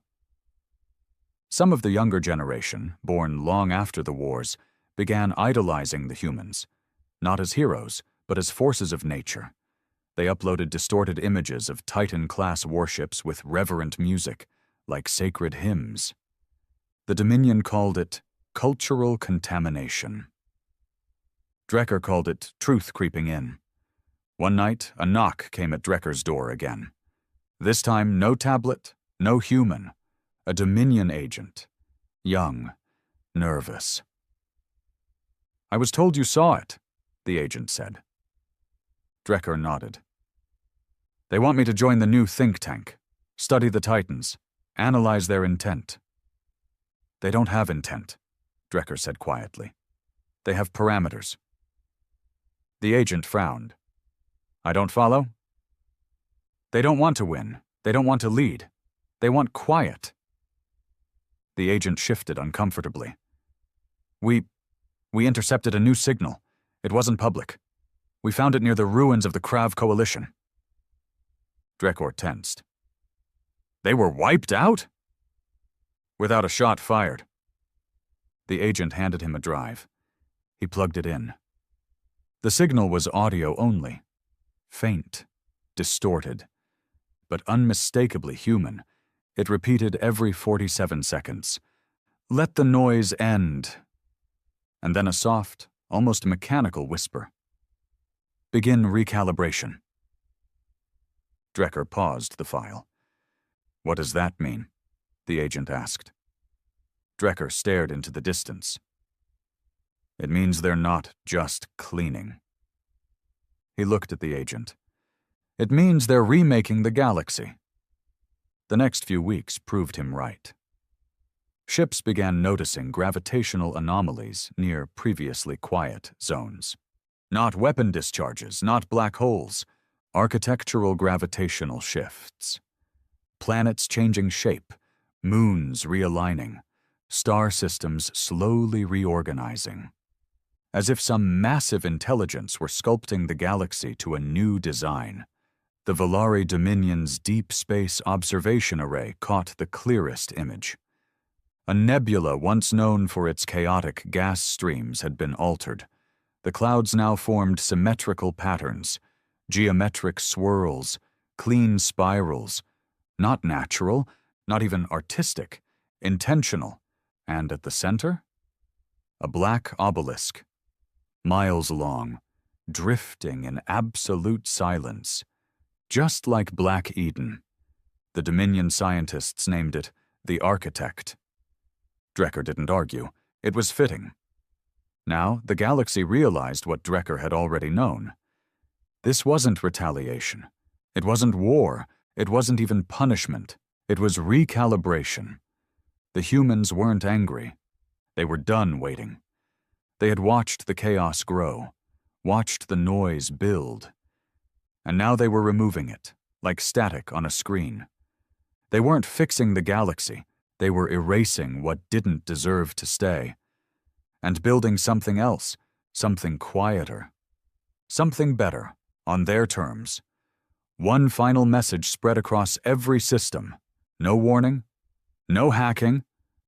Some of the younger generation, born long after the wars, began idolizing the humans, not as heroes, but as forces of nature. They uploaded distorted images of Titan-class warships with reverent music, like sacred hymns. The Dominion called it cultural contamination. Drecker called it truth creeping in. One night, a knock came at Drecker's door again. This time, no tablet, no human. A Dominion agent. Young, nervous. "I was told you saw it," the agent said. Drecker nodded. "They want me to join the new think tank, study the Titans, analyze their intent." "They don't have intent," Drecker said quietly. "They have parameters." The agent frowned. "I don't follow?" "They don't want to win. They don't want to lead. They want quiet." The agent shifted uncomfortably. We intercepted a new signal. It wasn't public. We found it near the ruins of the Krav Coalition." Drecker tensed. "They were wiped out?" "Without a shot fired." The agent handed him a drive. He plugged it in. The signal was audio only. Faint, distorted, but unmistakably human. It repeated every 47 seconds. "Let the noise end." And then a soft, almost mechanical whisper. "Begin recalibration." Drecker paused the file. "What does that mean?" the agent asked. Drecker stared into the distance. "It means they're not just cleaning." He looked at the agent. "It means they're remaking the galaxy." The next few weeks proved him right. Ships began noticing gravitational anomalies near previously quiet zones. Not weapon discharges, not black holes, architectural gravitational shifts. Planets changing shape, moons realigning, star systems slowly reorganizing. As if some massive intelligence were sculpting the galaxy to a new design, the Volari Dominion's Deep Space Observation Array caught the clearest image. A nebula once known for its chaotic gas streams had been altered. The clouds now formed symmetrical patterns, geometric swirls, clean spirals, not natural, not even artistic, intentional, and at the center, a black obelisk, miles long, drifting in absolute silence, just like Black Eden. The Dominion scientists named it the Architect. Drecker didn't argue. It was fitting. Now, the galaxy realized what Drecker had already known. This wasn't retaliation. It wasn't war. It wasn't even punishment. It was recalibration. The humans weren't angry. They were done waiting. They had watched the chaos grow, watched the noise build. And now they were removing it, like static on a screen. They weren't fixing the galaxy. They were erasing what didn't deserve to stay, and building something else, something quieter, something better, on their terms. One final message spread across every system. No warning, no hacking,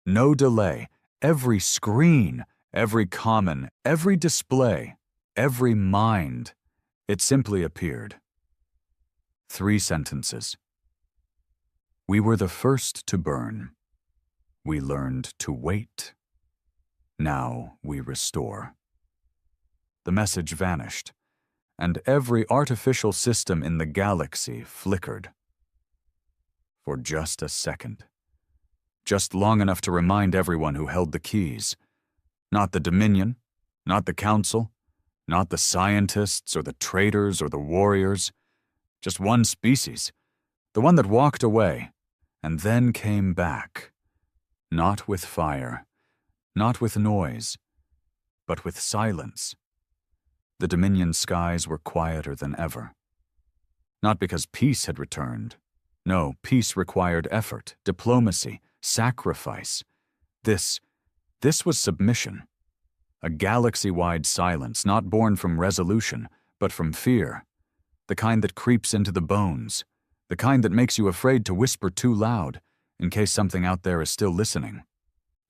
no delay. Every screen, every common, every display, every mind. It simply appeared. 3 sentences. We were the first to burn. We learned to wait. Now we restore. The message vanished, and every artificial system in the galaxy flickered. For just a second. Just long enough to remind everyone who held the keys. Not the Dominion, not the Council, not the scientists or the traders or the warriors. Just one species, the one that walked away, and then came back. Not with fire, not with noise, but with silence. The Dominion skies were quieter than ever. Not because peace had returned. No, peace required effort, diplomacy, sacrifice. This was submission. A galaxy-wide silence not born from resolution, but from fear. The kind that creeps into the bones. The kind that makes you afraid to whisper too loud, in case something out there is still listening.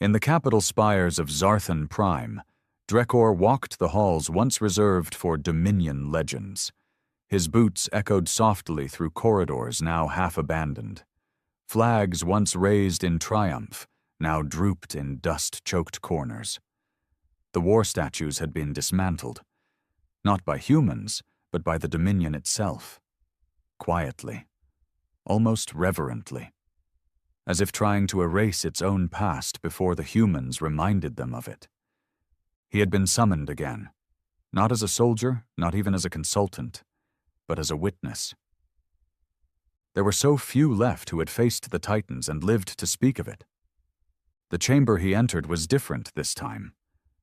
In the capital spires of Zarthan Prime, Drecker walked the halls once reserved for Dominion legends. His boots echoed softly through corridors now half abandoned. Flags once raised in triumph, now drooped in dust-choked corners. The war statues had been dismantled, not by humans, but by the Dominion itself. Quietly, almost reverently, as if trying to erase its own past before the humans reminded them of it. He had been summoned again, not as a soldier, not even as a consultant, but as a witness. There were so few left who had faced the Titans and lived to speak of it. The chamber he entered was different this time.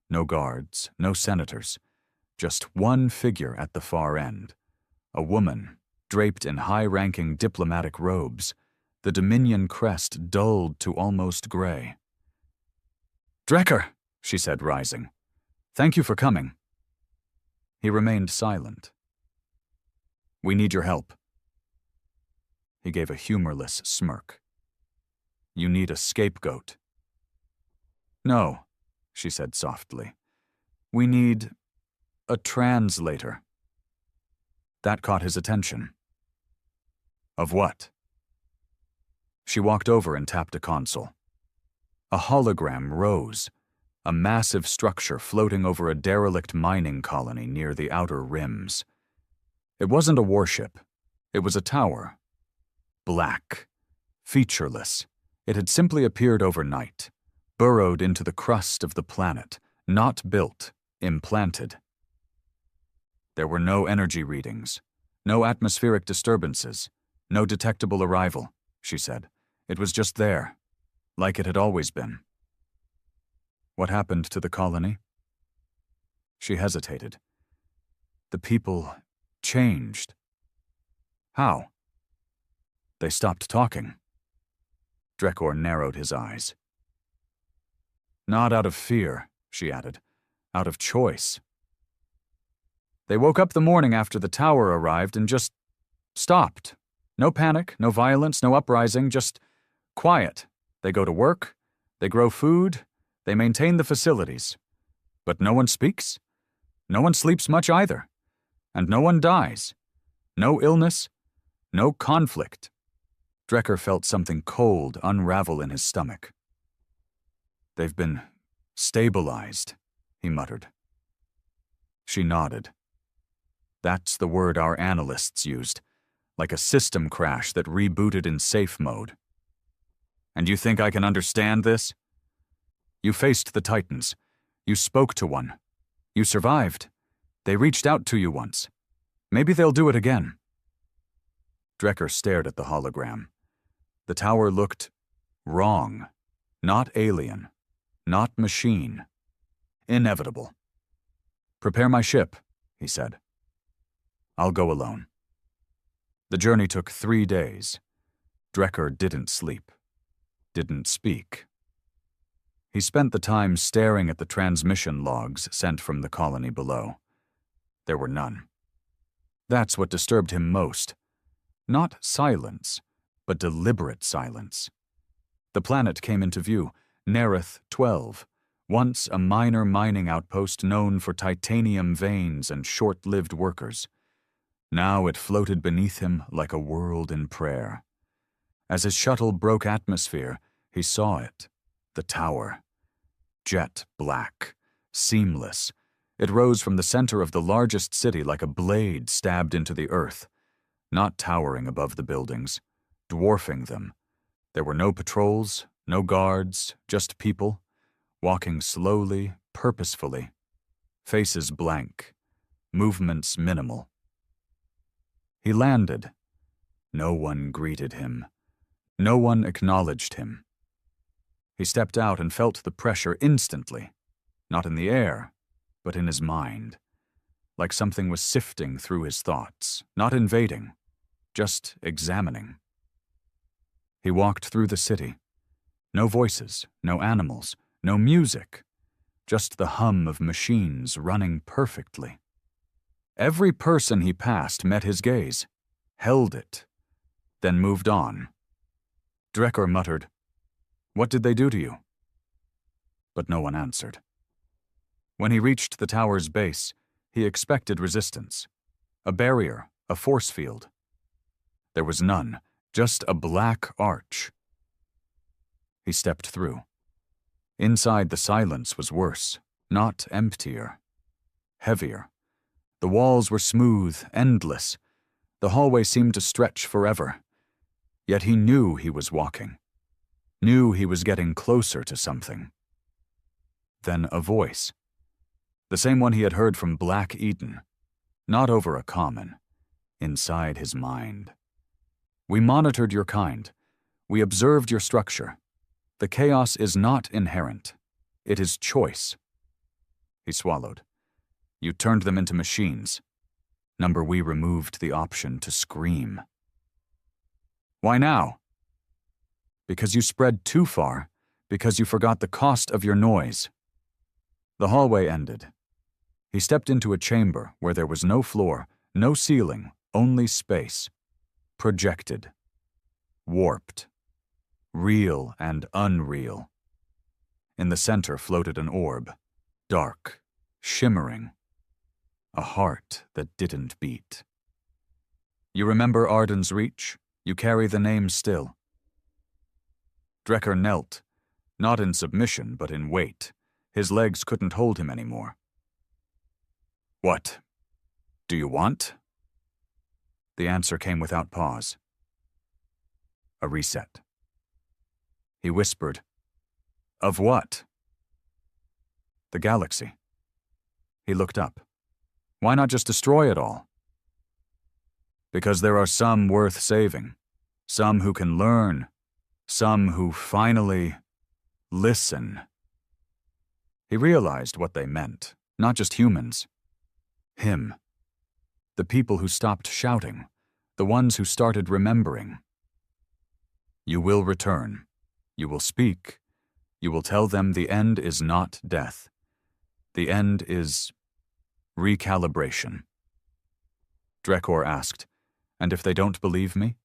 No guards, no senators, just one figure at the far end, a woman draped in high-ranking diplomatic robes, the Dominion crest dulled to almost gray. "Drecker," she said, rising. "Thank you for coming." He remained silent. "We need your help." He gave a humorless smirk. "You need a scapegoat." "No," she said softly. "We need a translator." That caught his attention. "Of what?" She walked over and tapped a console. A hologram rose, a massive structure floating over a derelict mining colony near the outer rims. It wasn't a warship. It was a tower. Black, featureless. It had simply appeared overnight, burrowed into the crust of the planet, not built, implanted. There were no energy readings, no atmospheric disturbances, no detectable arrival, she said. It was just there, like it had always been. What happened to the colony? She hesitated. The people changed. How? They stopped talking. Drekor narrowed his eyes. Not out of fear, she added. Out of choice. They woke up the morning after the tower arrived and just stopped. No panic, no violence, no uprising, just quiet. They go to work, they grow food, they maintain the facilities. But no one speaks. No one sleeps much either. And no one dies. No illness, no conflict. Drekker felt something cold unravel in his stomach. They've been stabilized, he muttered. She nodded. That's the word our analysts used, like a system crash that rebooted in safe mode. And you think I can understand this? You faced the Titans. You spoke to one. You survived. They reached out to you once. Maybe they'll do it again. Drekker stared at the hologram. The tower looked wrong. Not alien. Not machine. Inevitable. Prepare my ship, he said. I'll go alone. The journey took 3 days. Drekker didn't sleep. Didn't speak. He spent the time staring at the transmission logs sent from the colony below. There were none. That's what disturbed him most. Not silence, but deliberate silence. The planet came into view, Nerith 12, once a minor mining outpost known for titanium veins and short-lived workers. Now it floated beneath him like a world in prayer. As his shuttle broke atmosphere, he saw it, the tower. Jet black, seamless, it rose from the center of the largest city like a blade stabbed into the earth, not towering above the buildings, dwarfing them. There were no patrols, no guards, just people, walking slowly, purposefully, faces blank, movements minimal. He landed. No one greeted him. No one acknowledged him. He stepped out and felt the pressure instantly, not in the air, but in his mind, like something was sifting through his thoughts, not invading, just examining. He walked through the city. No voices, no animals, no music, just the hum of machines running perfectly. Every person he passed met his gaze, held it, then moved on. Drekker muttered, "What did they do to you?" But no one answered. When he reached the tower's base, he expected resistance. A barrier, a force field. There was none, just a black arch. He stepped through. Inside, the silence was worse, not emptier. Heavier. The walls were smooth, endless. The hallway seemed to stretch forever. Yet he knew he was walking. Knew he was getting closer to something. Then a voice. The same one he had heard from Black Eden. Not over a common. Inside his mind. We monitored your kind. We observed your structure. The chaos is not inherent. It is choice. He swallowed. You turned them into machines. Number we removed the option to scream. Why now? Because you spread too far, because you forgot the cost of your noise. The hallway ended. He stepped into a chamber where there was no floor, no ceiling, only space. Projected. Warped. Real and unreal. In the center floated an orb, dark, shimmering. A heart that didn't beat. You remember Arden's Reach? You carry the name still. Drekker knelt, not in submission but in weight. His legs couldn't hold him anymore. What? Do you want? The answer came without pause. A reset. He whispered, Of what? The galaxy. He looked up. Why not just destroy it all? Because there are some worth saving, some who can learn, some who finally listen. He realized what they meant, not just humans. Him. The people who stopped shouting, the ones who started remembering. You will return. You will speak. You will tell them the end is not death. The end is recalibration. Drekor asked, and if they don't believe me?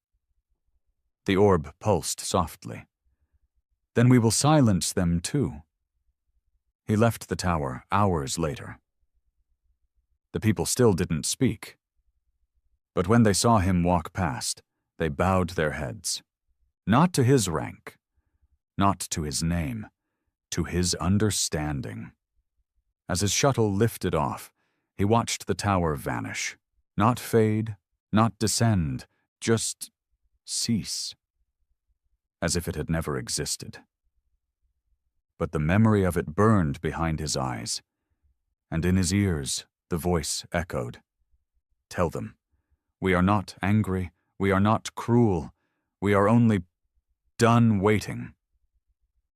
The orb pulsed softly. Then we will silence them too. He left the tower hours later. The people still didn't speak. But when they saw him walk past, they bowed their heads. Not to his rank, not to his name, to his understanding. As his shuttle lifted off, he watched the tower vanish. Not fade, not descend, just cease. As if it had never existed. But the memory of it burned behind his eyes, and in his ears the voice echoed. Tell them, we are not angry, we are not cruel, we are only done waiting.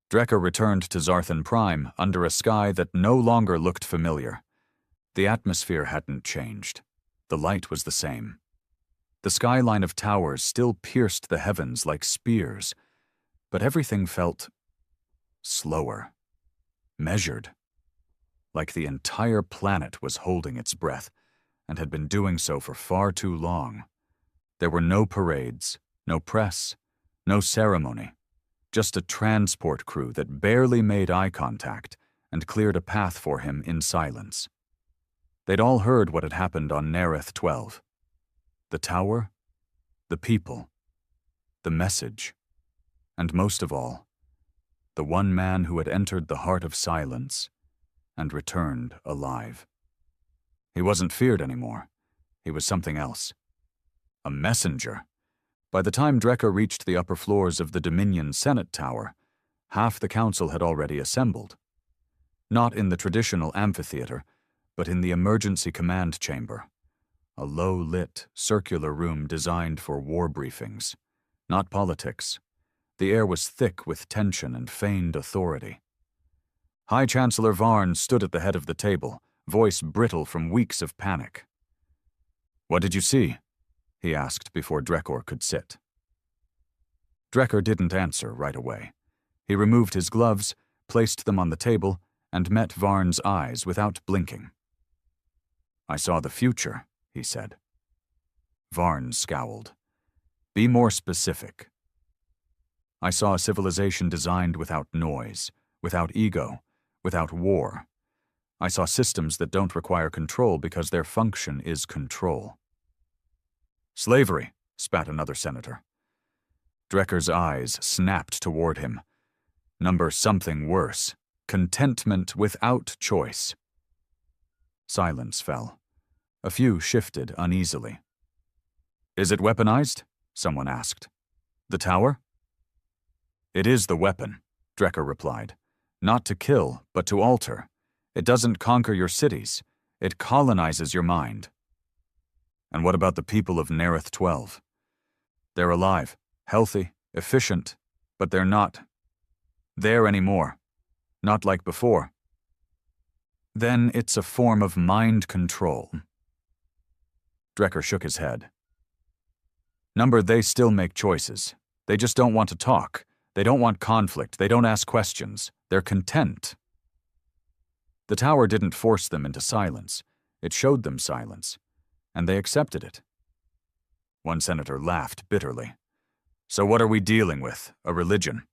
Drekker returned to Zarthan Prime under a sky that no longer looked familiar. The atmosphere hadn't changed. The light was the same. The skyline of towers still pierced the heavens like spears, but everything felt slower, measured, like the entire planet was holding its breath and had been doing so for far too long. There were no parades, no press, no ceremony, just a transport crew that barely made eye contact and cleared a path for him in silence. They'd all heard what had happened on Nereth 12. The tower, the people, the message, and most of all, the one man who had entered the heart of silence and returned alive. He wasn't feared anymore. He was something else. A messenger. By the time Drekker reached the upper floors of the Dominion Senate Tower, half the council had already assembled. Not in the traditional amphitheater, but in the emergency command chamber, a low-lit, circular room designed for war briefings, not politics. The air was thick with tension and feigned authority. High Chancellor Varn stood at the head of the table, voice brittle from weeks of panic. "What did you see?" he asked before Drekker could sit. Drekker didn't answer right away. He removed his gloves, placed them on the table, and met Varn's eyes without blinking. "I saw the future," he said. Varn scowled. "Be more specific." "I saw a civilization designed without noise, without ego, without war. I saw systems that don't require control because their function is control." "Slavery," spat another senator. Drekker's eyes snapped toward him. Number something worse. Contentment without choice. Silence fell. A few shifted uneasily. "Is it weaponized?" someone asked. "The tower?" "It is the weapon," Drekker replied. "Not to kill, but to alter. It doesn't conquer your cities. It colonizes your mind." "And what about the people of Nereth 12? They're alive, healthy, efficient, but they're not there anymore. Not like before." "Then it's a form of mind control." Drekker shook his head. "Number, they still make choices. They just don't want to talk. They don't want conflict. They don't ask questions. They're content." The tower didn't force them into silence. It showed them silence, and they accepted it. One senator laughed bitterly. "So what are we dealing with? A religion?"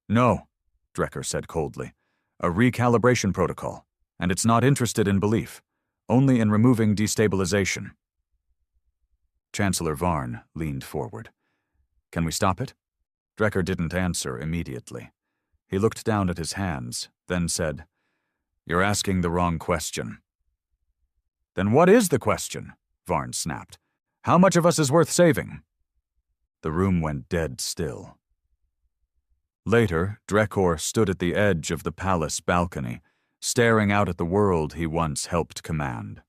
"No," Drekker said coldly. "A recalibration protocol, and it's not interested in belief, only in removing destabilization." Chancellor Varn leaned forward. "Can we stop it?" Drekker didn't answer immediately. He looked down at his hands, then said, "You're asking the wrong question." "Then what is the question?" Varn snapped. "How much of us is worth saving?" The room went dead still. Later, Drekker stood at the edge of the palace balcony, staring out at the world he once helped command.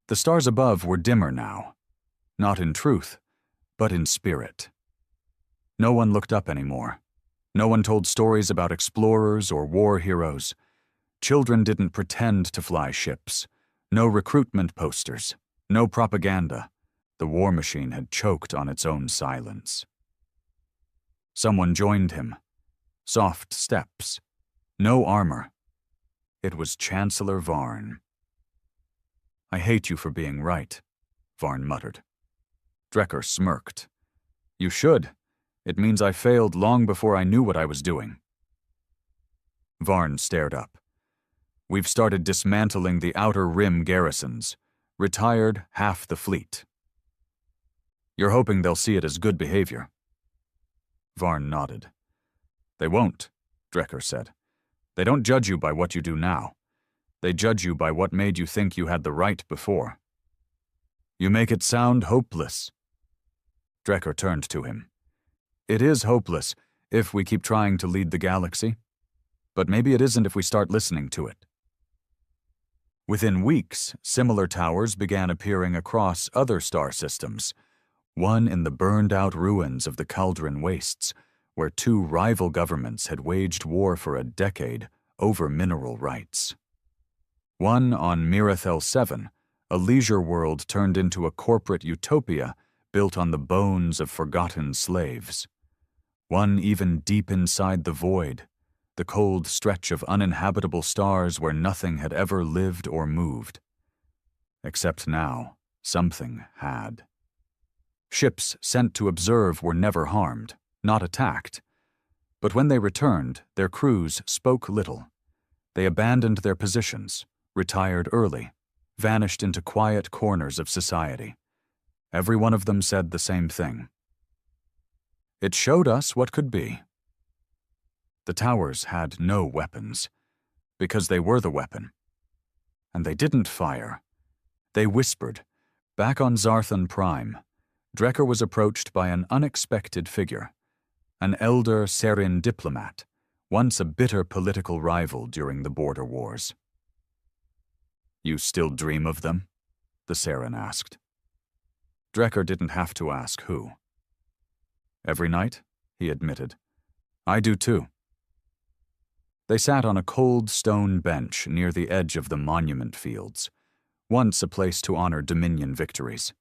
The stars above were dimmer now, not in truth, but in spirit. No one looked up anymore. No one told stories about explorers or war heroes. Children didn't pretend to fly ships. No recruitment posters. No propaganda. The war machine had choked on its own silence. Someone joined him. Soft steps. No armor. It was Chancellor Varn. "I hate you for being right," Varn muttered. Drecker smirked. "You should. It means I failed long before I knew what I was doing." Varn stared up. "We've started dismantling the Outer Rim garrisons. Retired half the fleet. You're hoping they'll see it as good behavior?" Varn nodded. "They won't," Drecker said. "They don't judge you by what you do now. They judge you by what made you think you had the right before. You make it sound hopeless." Drecker turned to him. "It is hopeless if we keep trying to lead the galaxy. But maybe it isn't if we start listening to it." Within weeks, similar towers began appearing across other star systems, one in the burned-out ruins of the Cauldron Wastes, where two rival governments had waged war for a decade over mineral rights. One on Mirathel 7, a leisure world turned into a corporate utopia built on the bones of forgotten slaves. One even deep inside the void, the cold stretch of uninhabitable stars where nothing had ever lived or moved. Except now, something had. Ships sent to observe were never harmed, not attacked. But when they returned, their crews spoke little. They abandoned their positions, retired early, vanished into quiet corners of society. Every one of them said the same thing. "It showed us what could be." The towers had no weapons, because they were the weapon. And they didn't fire. They whispered. Back on Zarthon Prime, Drecker was approached by an unexpected figure, an elder Serin diplomat, once a bitter political rival during the border wars. "You still dream of them?" the Serin asked. Drecker didn't have to ask who. "Every night," he admitted. "I do too." They sat on a cold stone bench near the edge of the monument fields, once a place to honor Dominion victories,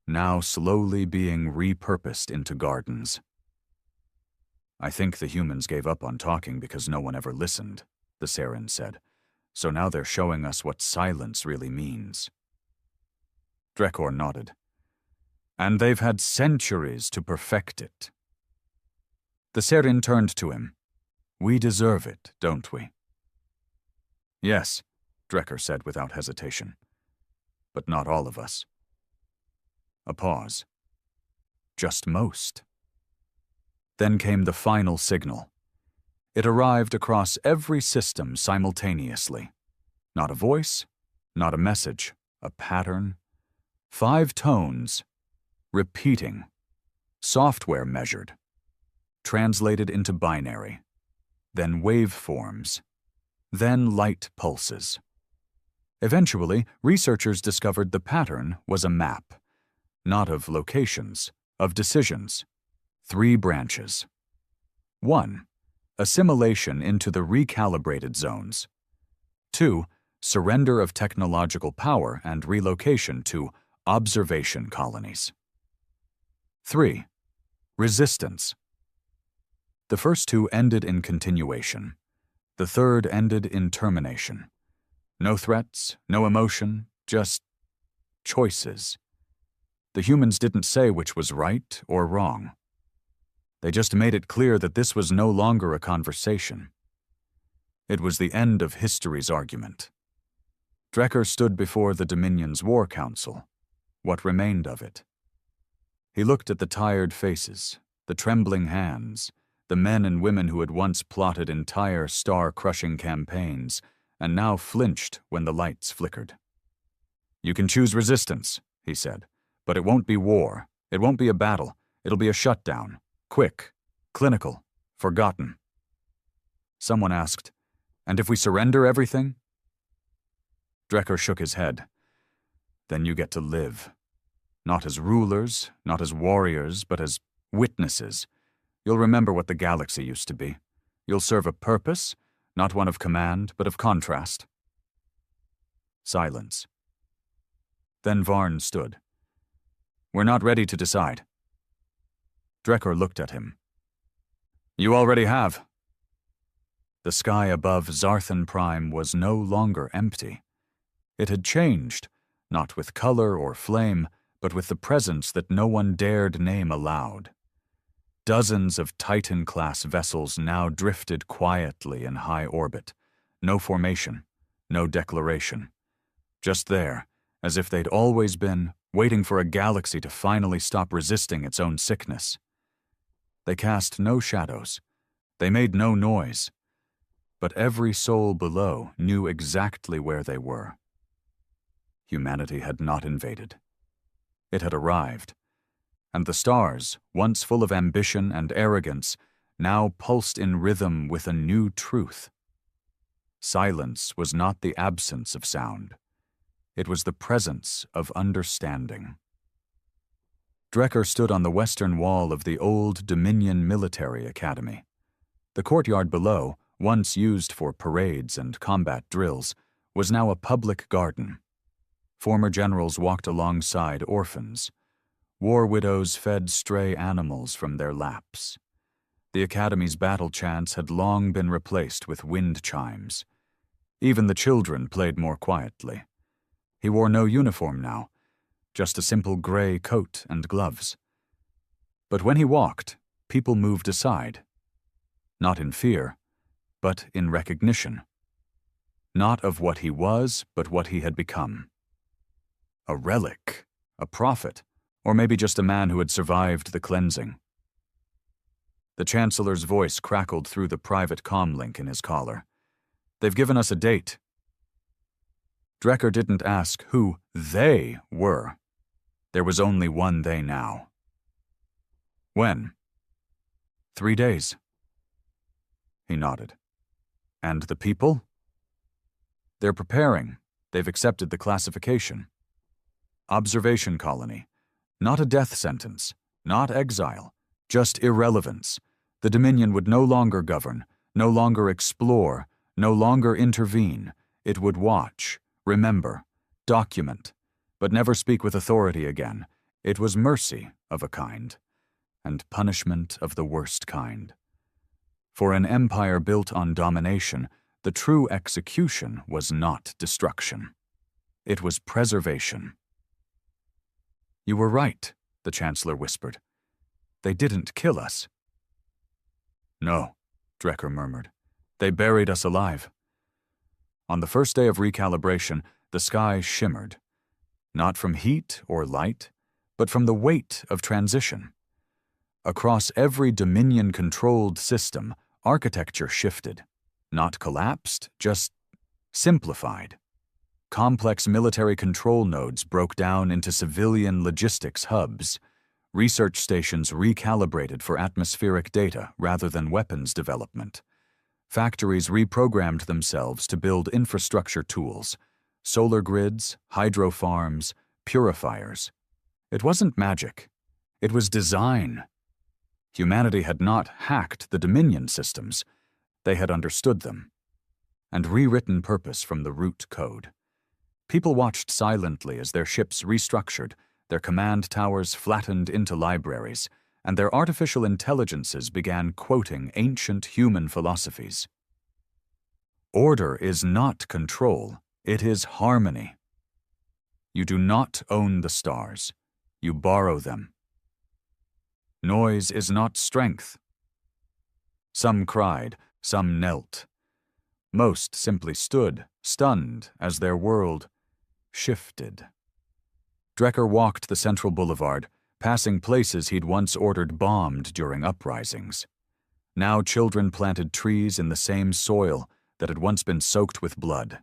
now slowly being repurposed into gardens. "I think the humans gave up on talking because no one ever listened," the Serin said. "So now they're showing us what silence really means." Drecker nodded. "And they've had centuries to perfect it." The Serin turned to him. "We deserve it, don't we?" "Yes," Drecker said without hesitation. "But not all of us." A pause. "Just most." Then came the final signal. It arrived across every system simultaneously. Not a voice, not a message, a pattern. 5 tones, repeating, software measured, translated into binary, then waveforms, then light pulses. Eventually, researchers discovered the pattern was a map, not of locations, of decisions. 3 branches. 1. Assimilation into the recalibrated zones. 2. Surrender of technological power and relocation to observation colonies. 3. Resistance. The first 2 ended in continuation. The third ended in termination. No threats, no emotion, just choices. The humans didn't say which was right or wrong. They just made it clear that this was no longer a conversation. It was the end of history's argument. Drecker stood before the Dominion's War Council, what remained of it. He looked at the tired faces, the trembling hands, the men and women who had once plotted entire star-crushing campaigns and now flinched when the lights flickered. "You can choose resistance," he said, "but it won't be war. It won't be a battle. It'll be a shutdown. Quick, clinical, forgotten." Someone asked, "And if we surrender everything?" Drecker shook his head. "Then you get to live. Not as rulers, not as warriors, but as witnesses. You'll remember what the galaxy used to be. You'll serve a purpose, not one of command, but of contrast. Silence. Then Varn stood. "We're not ready to decide." Drekker looked at him. "You already have." The sky above Zarthan Prime was no longer empty. It had changed, not with color or flame, but with the presence that no one dared name aloud. Dozens of Titan-class vessels now drifted quietly in high orbit. No formation, no declaration. Just there, as if they'd always been, waiting for a galaxy to finally stop resisting its own sickness. They cast no shadows. They made no noise. But every soul below knew exactly where they were. Humanity had not invaded. It had arrived. And the stars, once full of ambition and arrogance, now pulsed in rhythm with a new truth. Silence was not the absence of sound. It was the presence of understanding. Drekker stood on the western wall of the old Dominion Military Academy. The courtyard below, once used for parades and combat drills, was now a public garden. Former generals walked alongside orphans. War widows fed stray animals from their laps. The Academy's battle chants had long been replaced with wind chimes. Even the children played more quietly. He wore no uniform now, just a simple gray coat and gloves. But when he walked, people moved aside. Not in fear, but in recognition. Not of what he was, but what he had become. A relic, a prophet, or maybe just a man who had survived the cleansing. The Chancellor's voice crackled through the private comlink in his collar. "They've given us a date." Drekker didn't ask who they were. There was only one they now. "When?" 3 days. He nodded. "And the people?" "They're preparing. They've accepted the classification. Observation colony. Not a death sentence, not exile, just irrelevance. The Dominion would no longer govern, no longer explore, no longer intervene. It would watch, remember, document, but never speak with authority again. It was mercy of a kind, and punishment of the worst kind. For an empire built on domination, the true execution was not destruction. It was preservation. "You were right," the Chancellor whispered. "They didn't kill us." "No," Drekker murmured. "They buried us alive." On the first day of recalibration, the sky shimmered. Not from heat or light, but from the weight of transition. Across every Dominion-controlled system, architecture shifted. Not collapsed, just simplified. Complex military control nodes broke down into civilian logistics hubs. Research stations recalibrated for atmospheric data rather than weapons development. Factories reprogrammed themselves to build infrastructure tools, solar grids, hydro farms, purifiers. It wasn't magic. It was design. Humanity had not hacked the Dominion systems. They had understood them and rewritten purpose from the root code. People watched silently as their ships restructured, their command towers flattened into libraries, and their artificial intelligences began quoting ancient human philosophies. Order is not control, it is harmony. You do not own the stars, you borrow them. Noise is not strength. Some cried, some knelt. Most simply stood, stunned, as their world shifted. Drekker walked the central boulevard, passing places he'd once ordered bombed during uprisings. Now children planted trees in the same soil that had once been soaked with blood.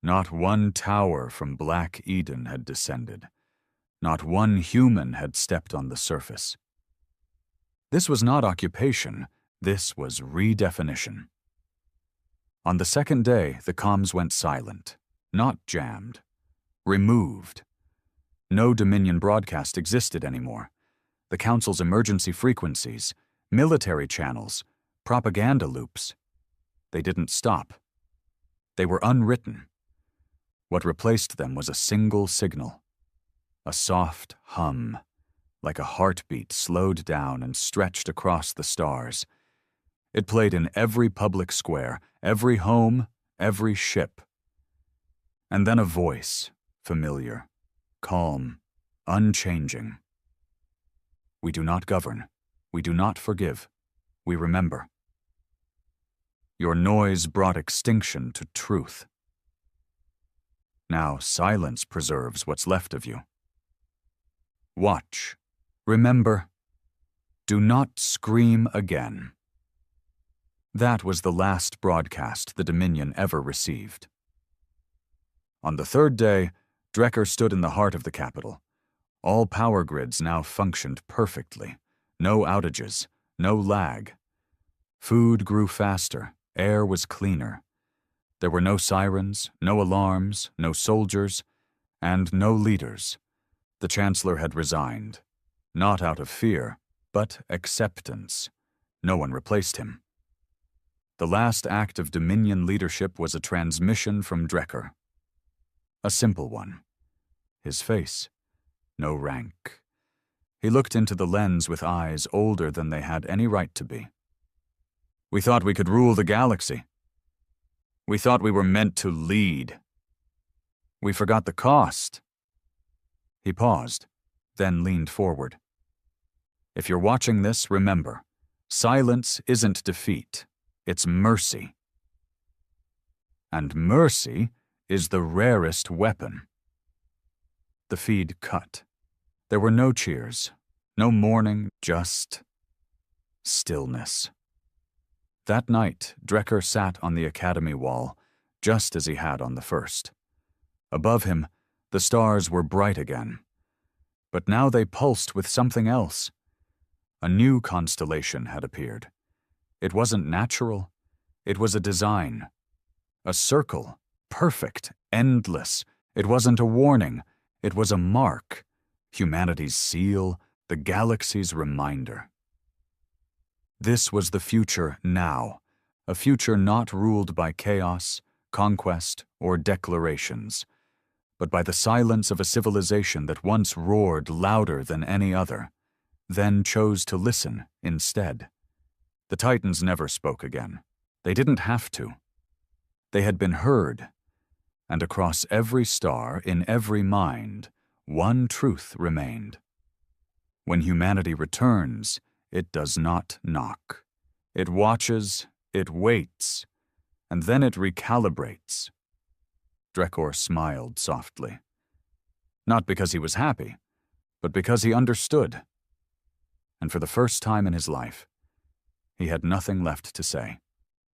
Not one tower from Black Eden had descended. Not one human had stepped on the surface. This was not occupation, this was redefinition. On the second day, the comms went silent, not jammed, removed. No Dominion broadcast existed anymore. The Council's emergency frequencies, military channels, propaganda loops. They didn't stop. They were unwritten. What replaced them was a single signal, a soft hum, like a heartbeat slowed down and stretched across the stars. It played in every public square, every home, every ship. And then a voice, familiar, calm, unchanging. We do not govern. We do not forgive. We remember. Your noise brought extinction to truth. Now silence preserves what's left of you. Watch. Remember. Do not scream again. That was the last broadcast the Dominion ever received. On the third day, Drecker stood in the heart of the capital. All power grids now functioned perfectly. No outages, no lag. Food grew faster, air was cleaner. There were no sirens, no alarms, no soldiers, and no leaders. The Chancellor had resigned, not out of fear, but acceptance. No one replaced him. The last act of Dominion leadership was a transmission from Drecker. A simple one. His face. No rank. He looked into the lens with eyes older than they had any right to be. We thought we could rule the galaxy. We thought we were meant to lead. We forgot the cost. He paused, then leaned forward. If you're watching this, remember, silence isn't defeat, it's mercy. And mercy is the rarest weapon. The feed cut. There were no cheers, no mourning, just stillness. That night, Drecker sat on the academy wall, just as he had on the first. Above him, the stars were bright again. But now they pulsed with something else. A new constellation had appeared. It wasn't natural. It was a design. A circle, perfect, endless. It wasn't a warning. It was a mark. Humanity's seal, the galaxy's reminder. This was the future now, a future not ruled by chaos, conquest, or declarations, but by the silence of a civilization that once roared louder than any other, then chose to listen instead. The Titans never spoke again. They didn't have to. They had been heard, and across every star, in every mind, one truth remained. When humanity returns, it does not knock. It watches, it waits, and then it recalibrates. Drecker smiled softly. Not because he was happy, but because he understood. And for the first time in his life, he had nothing left to say.